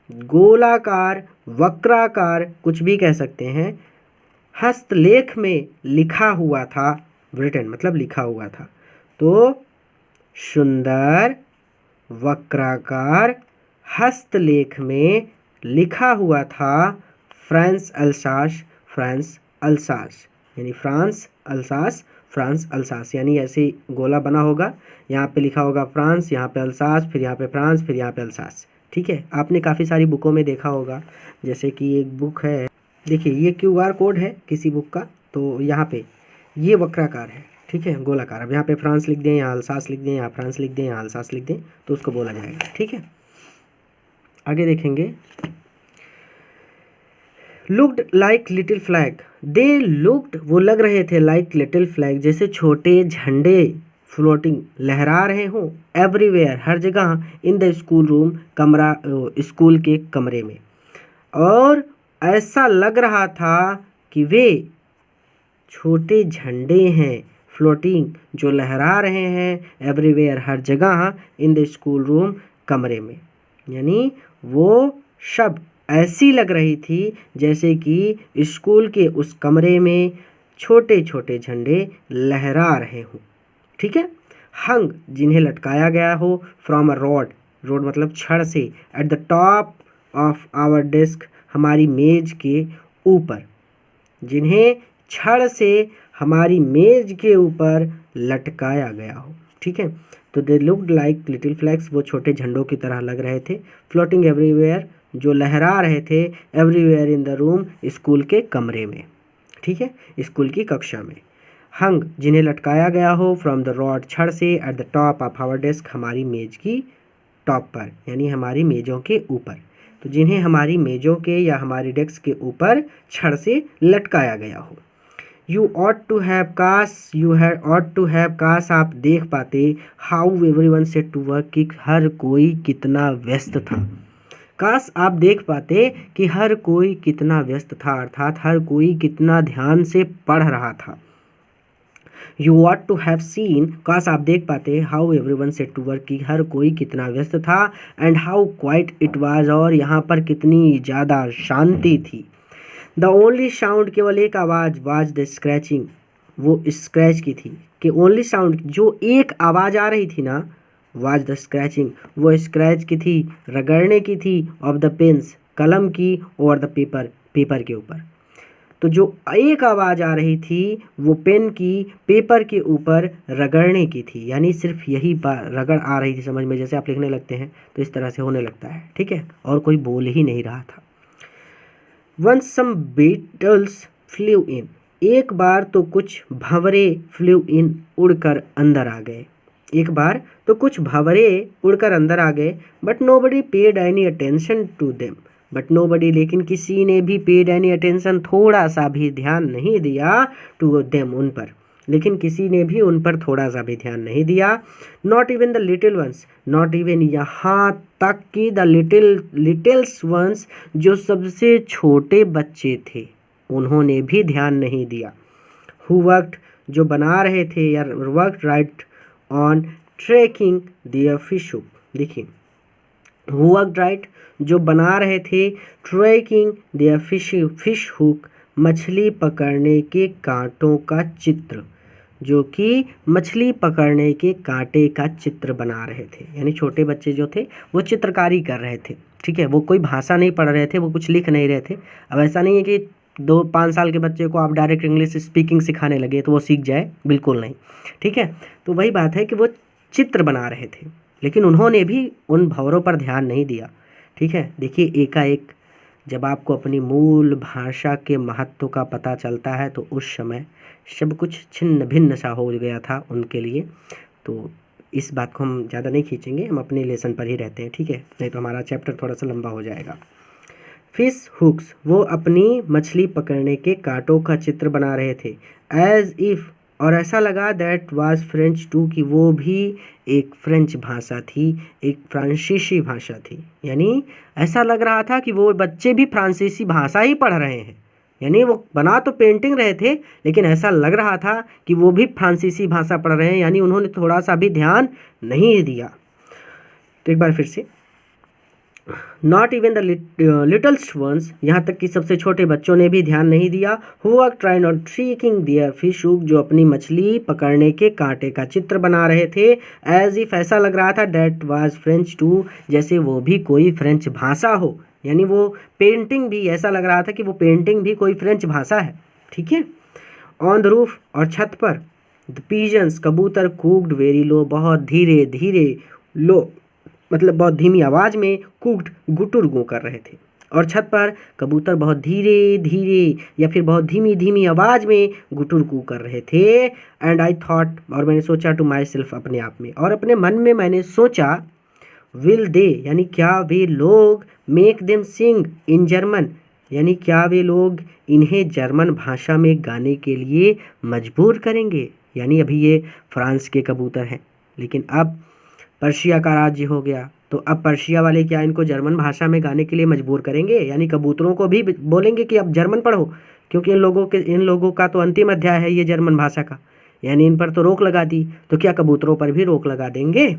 गोलाकार वक्राकार कुछ भी कह सकते हैं, हस्तलेख में लिखा हुआ था, रिटन मतलब लिखा हुआ था, तो सुंदर वक्राकार हस्तलेख में लिखा हुआ था, फ्रांस अल्सास यानी फ्रांस अल्सास यानी ऐसे गोला बना होगा, यहाँ पे लिखा होगा फ्रांस, यहाँ पे अल्सास, फिर यहाँ पे फ्रांस, फिर यहाँ पे अल्सास, ठीक है। आपने काफ़ी सारी बुकों में देखा होगा, जैसे कि एक बुक है, देखिए ये QR कोड है किसी बुक का, तो यहाँ पे ये वक्राकार है, ठीक है, गोलाकार। अब यहाँ पे फ्रांस लिख दें, यहाँ अल्सास लिख दें, यहाँ फ्रांस लिख दें, यहाँ अल्सास लिख दें, तो उसको बोला जाएगा, ठीक है। आगे देखेंगे, looked like little flag, they looked वो लग रहे थे, लाइक लिटिल फ्लैग जैसे छोटे झंडे, फ्लोटिंग लहरा रहे हों, एवरीवेयर हर जगह, इन द स्कूल रूम कमरा, स्कूल के कमरे में, और ऐसा लग रहा था कि वे छोटे झंडे हैं, फ्लोटिंग जो लहरा रहे हैं, एवरीवेयर हर जगह, इन द स्कूल रूम कमरे में, यानी वो सब ऐसी लग रही थी जैसे कि स्कूल के उस कमरे में छोटे छोटे झंडे लहरा रहे हों। ठीक है। हंग, जिन्हें लटकाया गया हो, फ्रॉम अ रॉड, रोड मतलब छड़ से, at the top of our desk, हमारी मेज के ऊपर, जिन्हें छड़ से हमारी मेज के ऊपर लटकाया गया हो। ठीक है। तो they looked like little flags, वो छोटे झंडों की तरह लग रहे थे, फ्लोटिंग एवरीवेयर, जो लहरा रहे थे, everywhere in the room, school के कमरे में। ठीक है, स्कूल की कक्षा में। हंग, जिन्हें लटकाया गया हो, फ्रॉम द रॉड, छड़ से, at the top of our desk, हमारी मेज की टॉप पर, यानी हमारी मेज़ों के ऊपर। तो जिन्हें हमारी मेज़ों के या हमारी डेस्क के ऊपर छड़ से लटकाया गया हो। यू ऑट टू हैव, काश, you had ought to have, काश आप देख पाते, how everyone set to work, कि हर कोई कितना व्यस्त था। काश आप देख पाते कि हर कोई कितना व्यस्त था, अर्थात हर कोई कितना ध्यान से पढ़ रहा था। You ought to have seen, काश आप देख पाते, how everyone set to work, कि हर कोई कितना व्यस्त था, and how quiet it was, और यहाँ पर कितनी ज़्यादा शांति थी। द ओनली साउंड, केवल एक आवाज़, वाज द स्क्रैचिंग, वो स्क्रैच की थी, कि ओनली साउंड, जो एक आवाज़ आ रही थी ना, वाज द स्क्रैचिंग, वो स्क्रैच की थी, रगड़ने की थी, ऑफ द पेन्स, कलम की, और द पेपर, पेपर के ऊपर। तो जो एक आवाज़ आ रही थी वो पेन की पेपर के ऊपर रगड़ने की थी, यानी सिर्फ यही रगड़ आ रही थी समझ में, जैसे आप लिखने लगते हैं तो इस तरह से होने लगता है। ठीक है, और कोई बोल ही नहीं रहा था। वंस सम बीटल्स फ्लू इन, एक बार तो कुछ भंवरे फ्लू इन, उड़कर अंदर आ गए। एक बार तो कुछ भंवरे उड़कर अंदर आ गए, but nobody paid any attention to them, but nobody, लेकिन किसी ने भी पेड एनी अटेंशन, थोड़ा सा भी ध्यान नहीं दिया, टू देम, उन पर, लेकिन किसी ने भी उन पर थोड़ा सा भी ध्यान नहीं दिया। Not even the little ones, not even, यहाँ तक कि द लिटिल्स वंस, जो सबसे छोटे बच्चे थे, उन्होंने भी ध्यान नहीं दिया। हु वर्कड, जो बना रहे थे, या worked right on tracking their fish hook, देखिए, हु वर्कड राइट, जो बना रहे थे, ट्रैकिंग देयर फिश हुक, मछली पकड़ने के कांटों का चित्र, जो कि मछली पकड़ने के कांटे का चित्र बना रहे थे, यानी छोटे बच्चे जो थे वो चित्रकारी कर रहे थे। ठीक है, वो कोई भाषा नहीं पढ़ रहे थे, वो कुछ लिख नहीं रहे थे। अब ऐसा नहीं है कि 2-5 साल के बच्चे को आप डायरेक्ट इंग्लिश स्पीकिंग सिखाने लगे तो वो सीख जाए, बिल्कुल नहीं। ठीक है, तो वही बात है कि वो चित्र बना रहे थे, लेकिन उन्होंने भी उन भंवरों पर ध्यान नहीं दिया। ठीक है, देखिए, एकाएक जब आपको अपनी मूल भाषा के महत्व का पता चलता है तो उस समय सब कुछ छिन्न भिन्न सा हो गया था उनके लिए। तो इस बात को हम ज़्यादा नहीं खींचेंगे, हम अपने लेसन पर ही रहते हैं। ठीक है, नहीं तो हमारा चैप्टर थोड़ा सा लंबा हो जाएगा। फिश हुक्स, वो अपनी मछली पकड़ने के कांटों का चित्र बना रहे थे। एज इफ़, और ऐसा लगा, दैट वाज फ्रेंच टू, कि वो भी एक फ्रेंच भाषा थी, एक फ्रांसीसी भाषा थी, यानी ऐसा लग रहा था कि वो बच्चे भी फ्रांसीसी भाषा ही पढ़ रहे हैं। यानी वो बना तो पेंटिंग रहे थे, लेकिन ऐसा लग रहा था कि वो भी फ्रांसीसी भाषा पढ़ रहे हैं, यानी उन्होंने थोड़ा सा भी ध्यान नहीं दिया। तो एक बार फिर से, नॉट इवन द लिटल्स वंस, यहाँ तक कि सबसे छोटे बच्चों ने भी ध्यान नहीं दिया। Who are trying not tricking their fish hook, जो अपनी मछली पकड़ने के कांटे का चित्र बना रहे थे। एज इफ, ऐसा लग रहा था, दैट वाज फ्रेंच टू, जैसे वो भी कोई फ्रेंच भाषा हो, यानी वो पेंटिंग भी ऐसा लग रहा था कि वो पेंटिंग भी कोई फ्रेंच भाषा है। ठीक है। ऑन द रूफ, और छत पर, द पिजन्स, कबूतर, कूक्ड वेरी लो, बहुत धीरे धीरे, लो मतलब बहुत धीमी आवाज़ में, कुक्ड, गुटुर गू कर रहे थे। और छत पर कबूतर बहुत धीरे धीरे या फिर बहुत धीमी धीमी आवाज़ में गुटुर गू कर रहे थे। एंड आई थॉट, और मैंने सोचा, टू माई सेल्फ, अपने आप में, और अपने मन में मैंने सोचा, विल दे, यानी क्या वे लोग, make them sing in German, यानी क्या वे लोग इन्हें जर्मन भाषा में गाने के लिए मजबूर करेंगे। यानी अभी ये फ्रांस के कबूतर हैं, लेकिन अब पर्शिया का राज्य हो गया, तो अब पर्शिया वाले क्या इनको जर्मन भाषा में गाने के लिए मजबूर करेंगे, यानी कबूतरों को भी बोलेंगे कि अब जर्मन पढ़ो, क्योंकि इन लोगों का तो अंतिम अध्याय है ये जर्मन भाषा का, यानी इन पर तो रोक लगा दी, तो क्या कबूतरों पर भी रोक लगा देंगे,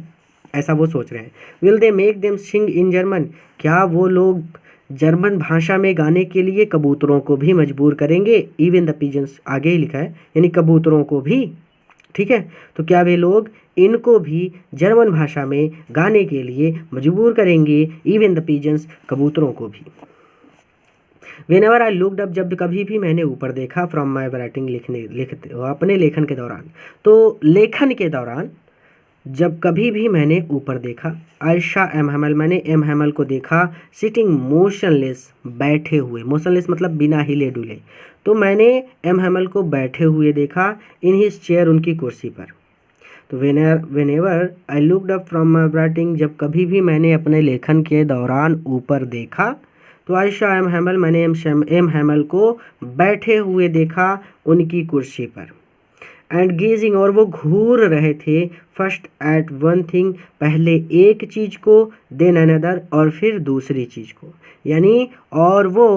ऐसा वो सोच रहे हैं। Will they make them sing in German, क्या वो लोग जर्मन भाषा में गाने के लिए कबूतरों को भी मजबूर करेंगे, इवन द पिजन्स, आगे ही लिखा है, यानी कबूतरों को भी, ठीक है। तो क्या वे लोग इनको भी जर्मन भाषा में गाने के लिए मजबूर करेंगे, इवन द पिजन्स, कबूतरों को भी। Whenever I looked up, जब कभी भी मैंने ऊपर देखा, फ्रॉम माई राइटिंग, लिखते अपने लेखन के दौरान, तो लेखन के दौरान जब कभी भी मैंने ऊपर देखा, आयशा एम हैमल, मैंने एम हैमल को देखा, सिटिंग मोशनलेस, बैठे हुए, मोशनलेस मतलब बिना हिले डुले, तो मैंने एम हैमल को बैठे हुए देखा, इन हिज चेयर, उनकी कुर्सी पर। तो whenever I looked up from my writing, जब कभी भी मैंने अपने लेखन के दौरान ऊपर देखा, तो आयशा एम हैमल, मैंने एम हैमल को बैठे हुए देखा उनकी कुर्सी पर। एंड गेजिंग, और वो घूर रहे थे, फर्स्ट एट वन थिंग, पहले एक चीज़ को, देन अनदर, और फिर दूसरी चीज़ को, यानी और वो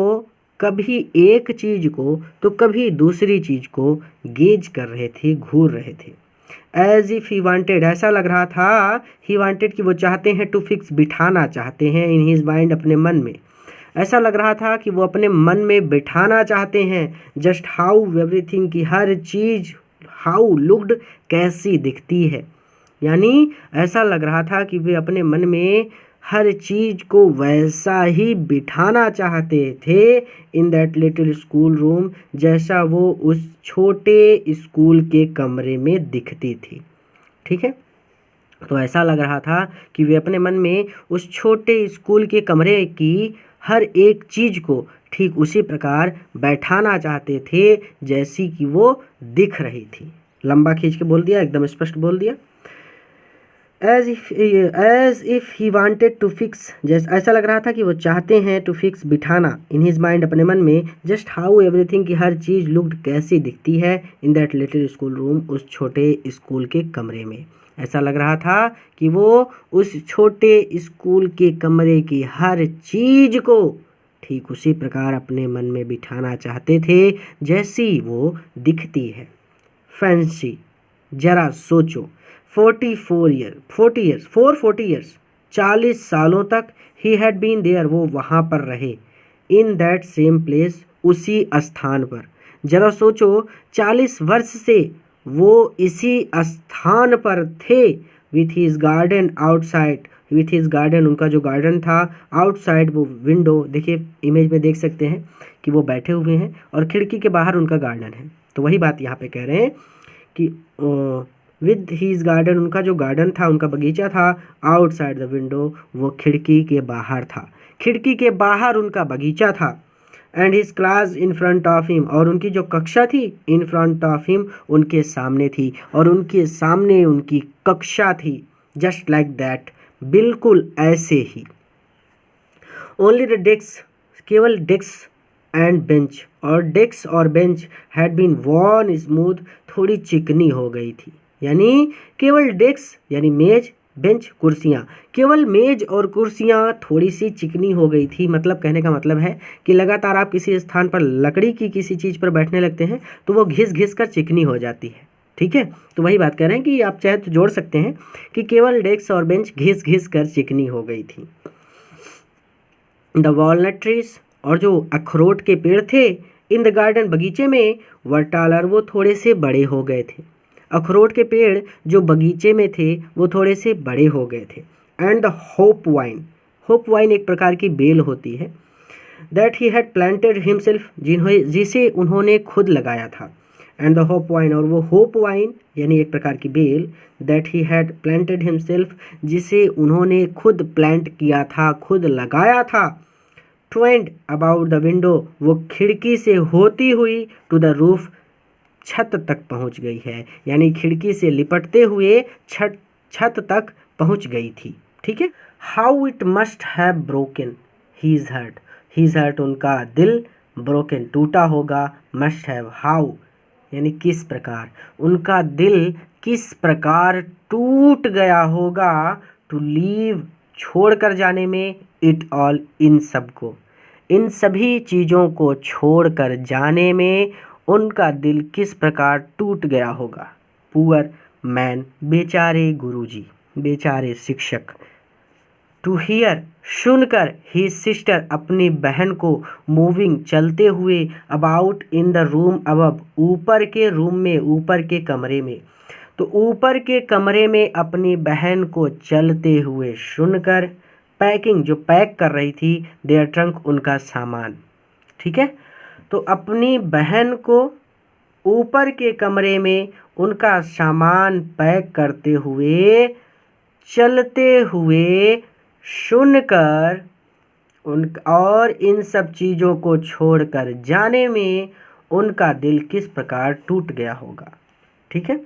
कभी एक चीज़ को तो कभी दूसरी चीज़ को गेज कर रहे थे, घूर रहे थे। एज इफ ही वांटेड, ऐसा लग रहा था, ही वांटेड कि वो चाहते हैं, टू फिक्स, बिठाना चाहते हैं, इन हिज माइंड, अपने मन में, ऐसा लग रहा था कि वो अपने मन में बिठाना चाहते हैं, जस्ट हाउ एवरीथिंग, की हर चीज़, हाउ लुक्ड, कैसी दिखती है, यानी ऐसा लग रहा था कि वे अपने मन में हर चीज़ को वैसा ही बिठाना चाहते थे, in that little school room, जैसा वो उस छोटे स्कूल के कमरे में दिखती थी, ठीक है। तो ऐसा लग रहा था कि वे अपने मन में उस छोटे स्कूल के कमरे की हर एक चीज़ को ठीक उसी प्रकार बैठाना चाहते थे जैसी कि वो दिख रही थी। लंबा खींच के बोल दिया, एकदम स्पष्ट बोल दिया। As if he wanted to fix, जैसे ऐसा लग रहा था कि वो चाहते हैं, टू फिक्स, बिठाना, इन हिज माइंड, अपने मन में, जस्ट हाउ एवरीथिंग, की हर चीज़, लुक्ड, कैसी दिखती है, in that little school room, उस छोटे स्कूल के कमरे में। ऐसा लग रहा था कि वो उस छोटे स्कूल के कमरे की हर चीज़ को ठीक उसी प्रकार अपने मन में बिठाना चाहते थे जैसी वो दिखती है। फैंसी, जरा सोचो, 40 ईयर्स, 40 सालों तक, ही हैड बीन देयर, वो वहाँ पर रहे, इन दैट सेम प्लेस, उसी स्थान पर। जरा सोचो, 40 वर्ष से वो इसी स्थान पर थे, with his garden outside, with his garden, उनका जो गार्डन था, आउटसाइड, वो विंडो, देखिए इमेज में देख सकते हैं कि वो बैठे हुए हैं और खिड़की के बाहर उनका गार्डन है। तो वही बात यहाँ पे कह रहे हैं कि विद हीज गार्डन, उनका जो गार्डन था, उनका बगीचा था, आउटसाइड द विंडो, वो खिड़की के बाहर था, खिड़की के बाहर उनका बगीचा था। And his class in front of him, और उनकी जो कक्षा थी, इन फ्रंट ऑफ हिम, उनके सामने थी, और उनके सामने उनकी कक्षा थी, जस्ट लाइक दैट, बिल्कुल ऐसे ही। ओनली द डेस्क, केवल डेस्क एंड बेंच, और डेस्क और bench had been worn smooth, थोड़ी चिकनी हो गई थी, यानी केवल डेस्क यानी मेज, बेंच, कुर्सियाँ, केवल मेज और कुर्सियाँ थोड़ी सी चिकनी हो गई थी। मतलब कहने का मतलब है कि लगातार आप किसी स्थान पर लकड़ी की किसी चीज़ पर बैठने लगते हैं तो वो घिस घिस कर चिकनी हो जाती है, ठीक है। तो वही बात कह रहे हैं कि आप चाहे तो जोड़ सकते हैं कि केवल डेस्क और बेंच घिस घिस कर चिकनी हो गई थी। द वॉलनट ट्रीज, और जो अखरोट के पेड़ थे, इन द गार्डन, बगीचे में, वर टालर, वो थोड़े से बड़े हो गए थे। अखरोट के पेड़ जो बगीचे में थे वो थोड़े से बड़े हो गए थे। And the hope wine, hope wine एक प्रकार की बेल होती है, that he had planted himself, जिसे उन्होंने खुद लगाया था। एंड द होप वाइन, और वो होप वाइन यानी एक प्रकार की बेल, that he had planted himself, जिसे उन्होंने खुद प्लांट किया था, खुद लगाया था। ट्वेंड अबाउट द विंडो, वो खिड़की से होती हुई, टू द रूफ, छत तक पहुंच गई है, यानी खिड़की से लिपटते हुए छत तक पहुंच गई थी, ठीक है। How it must have broken his heart, his heart, उनका दिल, ब्रोकन, टूटा होगा, मस्ट हैव, हाउ यानी किस प्रकार, उनका दिल किस प्रकार टूट गया होगा, टू लीव, छोड़कर जाने में, इट ऑल, इन सब को, इन सभी चीज़ों को छोड़कर जाने में उनका दिल किस प्रकार टूट गया होगा। पुअर मैन, बेचारे गुरुजी, बेचारे शिक्षक। टू हियर सुनकर, ही सिस्टर अपनी बहन को, मूविंग चलते हुए, about in the room above ऊपर के रूम में, ऊपर के कमरे में। तो ऊपर के कमरे में अपनी बहन को चलते हुए सुनकर, पैकिंग जो पैक कर रही थी, देयर ट्रंक उनका सामान। ठीक है, तो अपनी बहन को ऊपर के कमरे में उनका सामान पैक करते हुए, चलते हुए सुनकर और इन सब चीज़ों को छोड़कर जाने में उनका दिल किस प्रकार टूट गया होगा। ठीक है,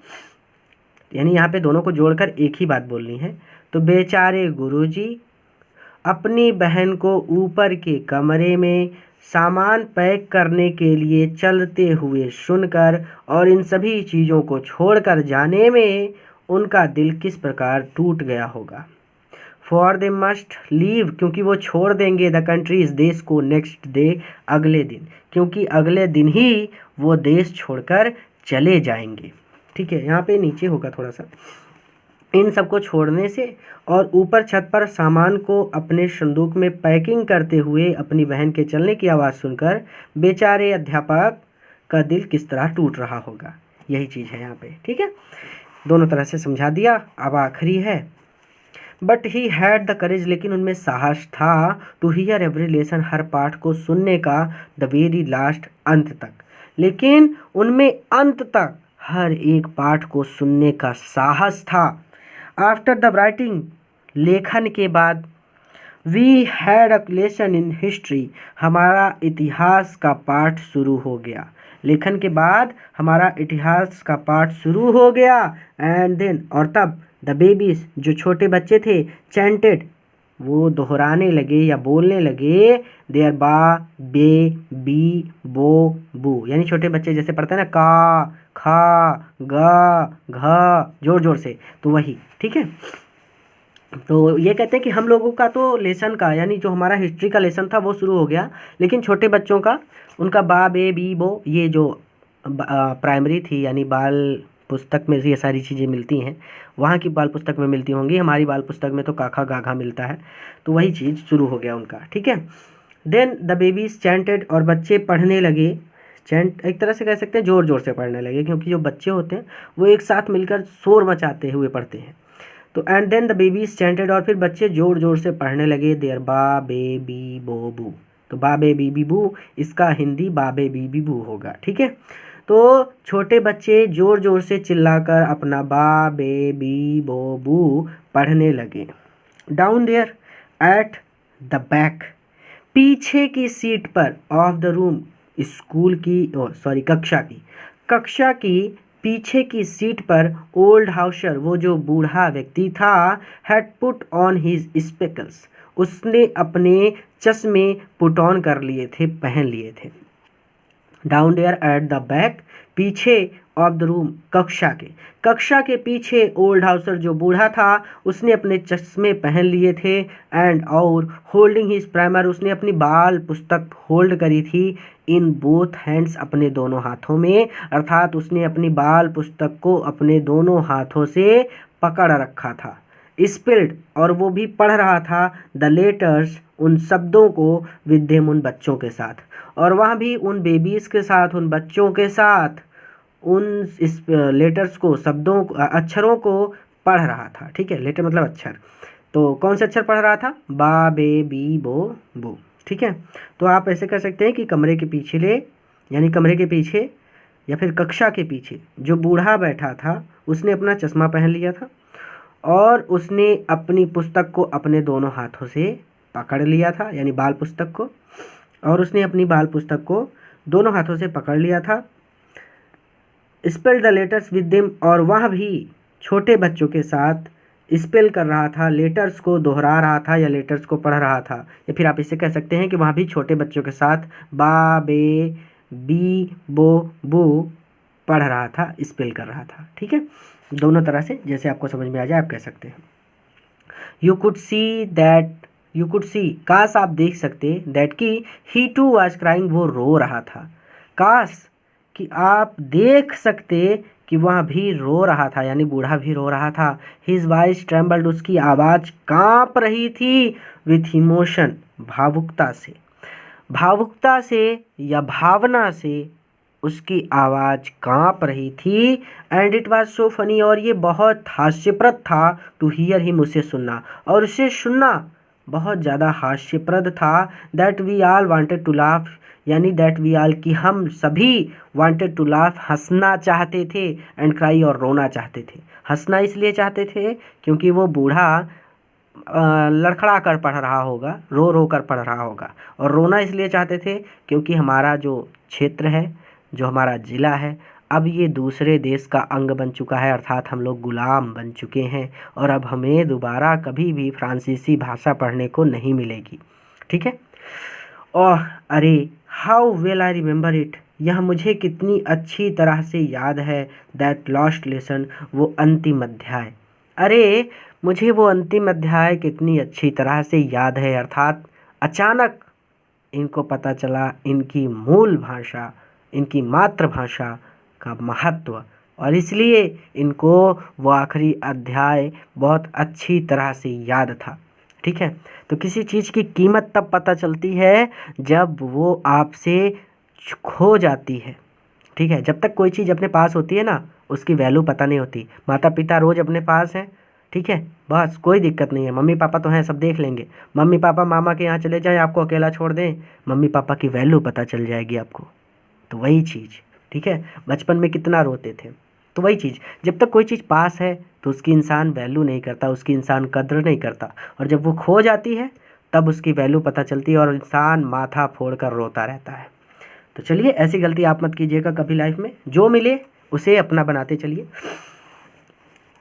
यानी यहाँ पे दोनों को जोड़कर एक ही बात बोलनी है। तो बेचारे गुरुजी अपनी बहन को ऊपर के कमरे में सामान पैक करने के लिए चलते हुए सुनकर और इन सभी चीज़ों को छोड़कर जाने में उनका दिल किस प्रकार टूट गया होगा। फॉर दे मस्ट लीव, क्योंकि वो छोड़ देंगे द कंट्री, इस देश को, नेक्स्ट डे, अगले दिन, क्योंकि अगले दिन ही वो देश छोड़कर चले जाएंगे। ठीक है, यहाँ पे नीचे होगा थोड़ा सा। इन सबको छोड़ने से और ऊपर छत पर सामान को अपने संदूक में पैकिंग करते हुए अपनी बहन के चलने की आवाज़ सुनकर बेचारे अध्यापक का दिल किस तरह टूट रहा होगा। यही चीज़ है यहाँ पे। ठीक है, दोनों तरह से समझा दिया। अब आखिरी है, but he had the courage, लेकिन उनमें साहस था, टू हियर एवरी लेसन, हर पाठ को सुनने का, द वेरी लास्ट, अंत तक, लेकिन उनमें अंत तक हर एक पाठ को सुनने का साहस था। आफ्टर द राइटिंग, लेखन के बाद, we had a lesson in history, हमारा इतिहास का पाठ शुरू हो गया। लेखन के बाद हमारा इतिहास का पाठ शुरू हो गया। एंड देन, और तब, द बेबीज, जो छोटे बच्चे थे, चैंटेड, वो दोहराने लगे या बोलने लगे, देयर बा, बे, बी, बो, बू, यानी छोटे बच्चे जैसे पढ़ते हैं ना, का, खा, गा, घा, जोर जोर से, तो वही। ठीक है, तो ये कहते हैं कि हम लोगों का तो लेसन का, यानी जो हमारा हिस्ट्री का लेसन था वो शुरू हो गया, लेकिन छोटे बच्चों का, उनका बा, बे, बी, बो, ये जो प्राइमरी थी, यानी बाल पुस्तक में ये सारी चीज़ें मिलती हैं, वहाँ की बाल पुस्तक में मिलती होंगी, हमारी बाल पुस्तक में तो काखा गाघा मिलता है, तो वही चीज़ शुरू हो गया उनका। ठीक है, देन द बेबीज चैंटेड, और बच्चे पढ़ने लगे। चैंट एक तरह से कह सकते हैं जोर जोर से पढ़ने लगे, क्योंकि जो बच्चे होते हैं वो एक साथ मिलकर शोर मचाते हुए पढ़ते हैं। तो and then the babies chanted, और फिर बच्चे जोर जोर से पढ़ने लगे, देयर बा, बे, बी, बो, बू। तो बा, बे, बी, बी, बू, इसका हिंदी बा, बे, बी, बी, बू होगा। ठीक है, तो छोटे बच्चे जोर जोर से चिल्लाकर अपना बा, बे, बी, बो, बू पढ़ने लगे। Down there at the back, पीछे की सीट पर, ऑफ द रूम, स्कूल की, कक्षा की पीछे की सीट पर, ओल्ड हाउसर, वो जो बूढ़ा व्यक्ति था, had put on his speckles, उसने अपने चश्मे पुट ऑन कर लिए थे, पहन लिए थे। Down there at the back, पीछे, ऑफ द रूम, कक्षा के पीछे, ओल्ड हाउसर, जो बूढ़ा था, उसने अपने चश्मे पहन लिए थे। एंड, और, होल्डिंग हिज प्राइमर, उसने अपनी बाल पुस्तक होल्ड करी थी, इन बोथ हैंड्स, अपने दोनों हाथों में, अर्थात उसने अपनी बाल पुस्तक को अपने दोनों हाथों से पकड़ रखा था। स्पिल्ड, और वो भी पढ़ रहा था, द लेटर्स, उन शब्दों को, विद देम, उन बच्चों के साथ, और वहाँ भी उन बेबीज़ के साथ, उन बच्चों के साथ उन इस लेटर्स को, शब्दों, अक्षरों को पढ़ रहा था। ठीक है, लेटर मतलब अक्षर, तो कौन से अक्षर पढ़ रहा था, बा, बे, बी, बो, बू। ठीक है, तो आप ऐसे कर सकते हैं कि कमरे के पीछे यानी कमरे के पीछे या फिर कक्षा के पीछे जो बूढ़ा बैठा था, उसने अपना चश्मा पहन लिया था और उसने अपनी पुस्तक को अपने दोनों हाथों से पकड़ लिया था, यानी बाल पुस्तक को, और उसने अपनी बाल पुस्तक को दोनों हाथों से पकड़ लिया था। Spell the letters with them, और वह भी छोटे बच्चों के साथ स्पेल कर रहा था, लेटर्स को दोहरा रहा था या लेटर्स को पढ़ रहा था, या फिर आप इसे कह सकते हैं कि वहाँ भी छोटे बच्चों के साथ बा, बे, बी, बो, बू पढ़ रहा था, स्पेल कर रहा था। ठीक है, दोनों तरह से जैसे आपको समझ में आ जाए आप कह सकते हैं। यू कुड सी, काश आप देख सकते, दैट कि ही टू वाज क्राइंग, वो रो रहा था। काश कि आप देख सकते कि वह भी रो रहा था, यानी बूढ़ा भी रो रहा था। हिज वॉइस ट्रेम्बल्ड, उसकी आवाज़ कांप रही थी। विथ इमोशन, भावुकता से, भावुकता से या भावना से उसकी आवाज़ कांप रही थी। And it was so funny, और ये बहुत हास्यप्रद था टू हियर हिम, उसे सुनना, और उसे सुनना बहुत ज़्यादा हास्यप्रद था। That we all wanted to laugh, यानी दैट वी आल, कि हम सभी वांटेड टू लाफ, हंसना चाहते थे, एंड क्राई, और रोना चाहते थे। हंसना इसलिए चाहते थे क्योंकि वो बूढ़ा लड़खड़ा कर पढ़ रहा होगा, रो रो कर पढ़ रहा होगा, और रोना इसलिए चाहते थे क्योंकि हमारा जो क्षेत्र है, जो हमारा ज़िला है, अब ये दूसरे देश का अंग बन चुका है, अर्थात हम लोग गुलाम बन चुके हैं, और अब हमें दोबारा कभी भी फ्रांसीसी भाषा पढ़ने को नहीं मिलेगी। ठीक है। ओह अरे, how well I remember it, यह मुझे कितनी अच्छी तरह से याद है। दैट लास्ट लेसन, वो अंतिम अध्याय, अरे मुझे वो अंतिम अध्याय कितनी अच्छी तरह से याद है। अर्थात अचानक इनको पता चला इनकी मूल भाषा, इनकी मातृभाषा का महत्व, और इसलिए इनको वो आखिरी अध्याय बहुत अच्छी तरह से याद था। ठीक है। तो किसी चीज़ की कीमत तब पता चलती है जब वो आपसे खो जाती है। ठीक है। जब तक कोई चीज़ अपने पास होती है ना, उसकी वैल्यू पता नहीं होती। माता पिता रोज़ अपने पास हैं, ठीक है, बस कोई दिक्कत नहीं है, मम्मी पापा तो हैं, सब देख लेंगे। मम्मी पापा मामा के यहाँ चले जाएं, आपको अकेला छोड़ दें, मम्मी पापा की वैल्यू पता चल जाएगी आपको। तो वही चीज़, ठीक है, बचपन में कितना रोते थे, तो वही चीज़, जब तक कोई चीज़ पास है तो उसकी इंसान वैल्यू नहीं करता, उसकी इंसान कद्र नहीं करता, और जब वो खो जाती है तब उसकी वैल्यू पता चलती है और इंसान माथा फोड़ कर रोता रहता है। तो चलिए, ऐसी गलती आप मत कीजिएगा कभी लाइफ में, जो मिले उसे अपना बनाते चलिए।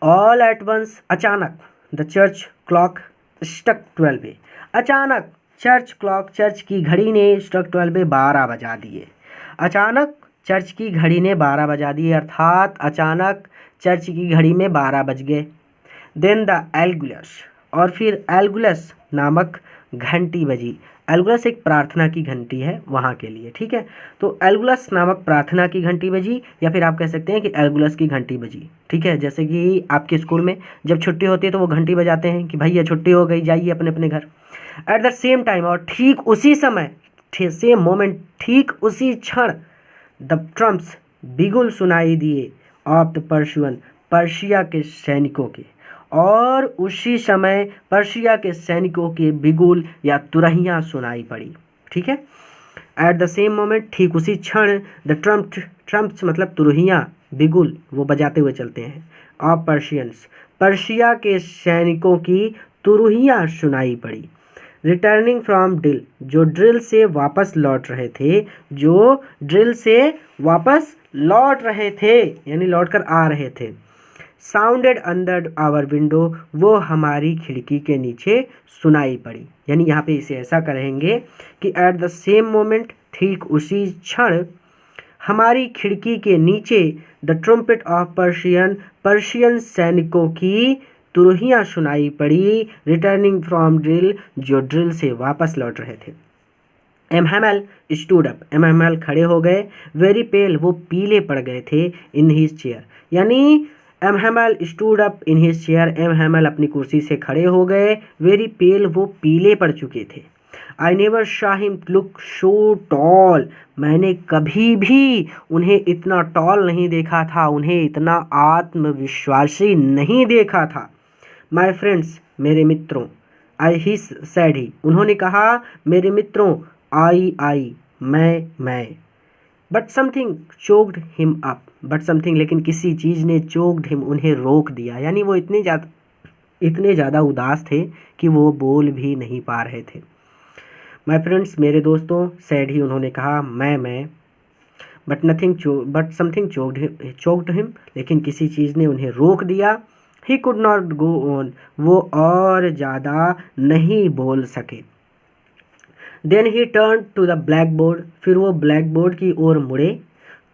ऑल एट वंस, अचानक, द चर्च क्लॉक स्ट्रक 12, अचानक चर्च क्लॉक, चर्च की घड़ी ने स्ट्रक 12, 12 बजा दिए। अचानक चर्च की घड़ी ने 12 बजा दिए, अर्थात अचानक चर्च की घड़ी में 12 बज गए। देन द एल्गुलस, और फिर एल्गुलस नामक घंटी बजी। एल्गुलस एक प्रार्थना की घंटी है वहाँ के लिए, ठीक है। तो एल्गुलस नामक प्रार्थना की घंटी बजी, या फिर आप कह सकते हैं कि एल्गुलस की घंटी बजी, ठीक है। जैसे कि आपके स्कूल में जब छुट्टी होती है तो वो घंटी बजाते हैं कि भैया छुट्टी हो गई, जाइए अपने अपने घर। एट द सेम टाइम, और ठीक उसी समय, सेम मोमेंट, ठीक उसी क्षण, द ट्रम्प्स, बिगुल सुनाई दिए, ऑफ द पर्शियन, पर्शिया के सैनिकों के, और उसी समय पर्शिया के सैनिकों के बिगुल या तुरहियां सुनाई पड़ी। ठीक है। एट द सेम मोमेंट, ठीक उसी क्षण, द ट्रम्प्स मतलब तुरहियां, बिगुल वो बजाते हुए चलते हैं, ऑफ पर्शियंस, पर्शिया के सैनिकों की तुरहियां सुनाई पड़ी। रिटर्निंग फ्रॉम ड्रिल, जो ड्रिल से वापस लौट रहे थे, जो ड्रिल से वापस लौट रहे थे, यानी लौट कर आ रहे थे। साउंडेड अंडर आवर विंडो, वो हमारी खिड़की के नीचे सुनाई पड़ी। यानी यहाँ पे इसे ऐसा करेंगे कि एट द सेम मोमेंट, ठीक उसी क्षण, हमारी खिड़की के नीचे, the trumpet of Persian, Persian सैनिकों की तुरहियां सुनाई पड़ी। रिटर्निंग फ्रॉम ड्रिल, जो ड्रिल से वापस लौट रहे थे। एमहैमेल स्टूड अप, एमहैमेल खड़े हो गए। वेरी पेल, वो पीले पड़ गए थे। इन हिज चेयर, यानी M Hamel stood up in his chair, M Hamel अपनी कुर्सी से खड़े हो गए। वेरी पेल, वो पीले पड़ चुके थे। I never saw him look so tall, मैंने कभी भी उन्हें इतना टॉल नहीं देखा था, उन्हें इतना आत्मविश्वासी नहीं देखा था। माई फ्रेंड्स, मेरे मित्रों, आई ही सैड ही, उन्होंने कहा, मेरे मित्रों, आई मैं। But something choked him up, but something, लेकिन किसी चीज़ ने चोक्ड हिम, उन्हें रोक दिया, यानी वो इतने ज़्यादा उदास थे कि वो बोल भी नहीं पा रहे थे। माय फ्रेंड्स, मेरे दोस्तों, सैड ही, उन्होंने कहा, मैं, बट समथिंग चोक्ड हिम, लेकिन किसी चीज़ ने उन्हें रोक दिया। He could not go on, वो और ज़्यादा नहीं बोल सके। Then he turn to the blackboard, फिर वो ब्लैक बोर्ड की ओर मुड़े।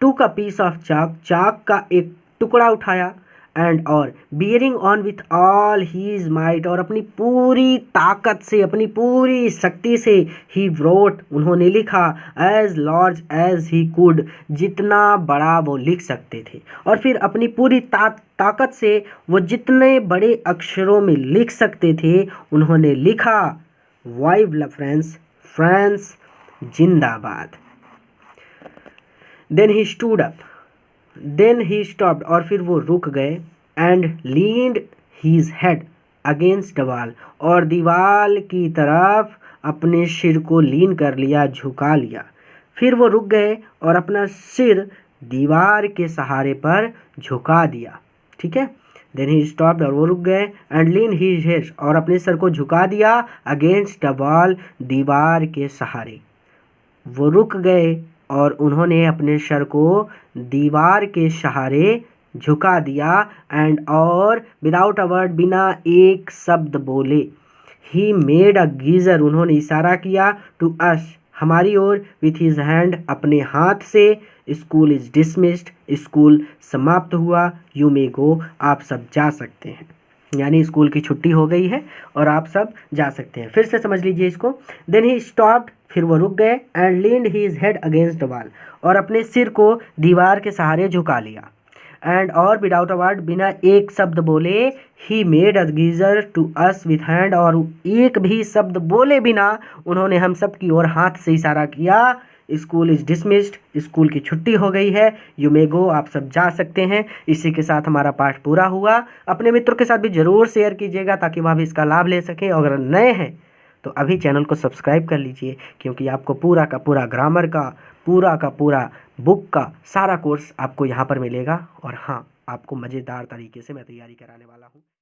टूक अ पीस ऑफ चाक, चाक का एक टुकड़ा उठाया। एंड और bearing on with all his might, और अपनी पूरी ताकत से, अपनी पूरी शक्ति से, ही wrote, उन्होंने लिखा, as large as he could, जितना बड़ा वो लिख सकते थे। और फिर अपनी पूरी ताकत से वो जितने बड़े अक्षरों में लिख सकते थे उन्होंने लिखा। वाइव ला फ्रांस, फ्रांस जिंदाबाद। Then he stood up, then he stopped, और फिर वो रुक गए, and leaned his head against the wall, और दीवार की तरफ अपने सिर को लीन कर लिया, झुका लिया। फिर वो रुक गए और अपना सिर दीवार के सहारे पर झुका दिया। ठीक है, देन ही स्टॉप्ड, और वो रुक गए, एंड लीन हीज हेड, और अपने सर को झुका दिया, अगेंस्ट द वॉल, दीवार के सहारे। वो रुक गए और उन्होंने अपने सर को दीवार के सहारे झुका दिया, एंड और विदाउट अ वर्ड, बिना एक शब्द बोले, ही मेड अ गीजर, उन्होंने इशारा किया, टू अस, हमारी ओर, विथ हिज हैंड, अपने हाथ से, स्कूल इज डिसमिस्ड, स्कूल समाप्त हुआ, यू मे गो, आप सब जा सकते हैं। यानी स्कूल की छुट्टी हो गई है और आप सब जा सकते हैं। फिर से समझ लीजिए इसको। देन ही स्टॉप्ड, फिर वो रुक गए, and leaned his head against the wall, और अपने सिर को दीवार के सहारे झुका लिया, एंड और विदाउट अ वर्ड, बिना एक शब्द बोले, he made a gesture to us with hand, और एक भी शब्द बोले बिना उन्होंने हम सब की ओर हाथ से इशारा किया, स्कूल इज डिसमिस्ड, स्कूल की छुट्टी हो गई है, यू मे गो, आप सब जा सकते हैं। इसी के साथ हमारा पाठ पूरा हुआ। अपने मित्रों के साथ भी ज़रूर शेयर कीजिएगा ताकि वह भी इसका लाभ ले सकें, और अगर नए हैं तो अभी चैनल को सब्सक्राइब कर लीजिए, क्योंकि आपको पूरा का पूरा ग्रामर का पूरा बुक का सारा कोर्स आपको यहाँ पर मिलेगा। और हाँ, आपको मज़ेदार तरीके से मैं तैयारी कराने वाला हूँ।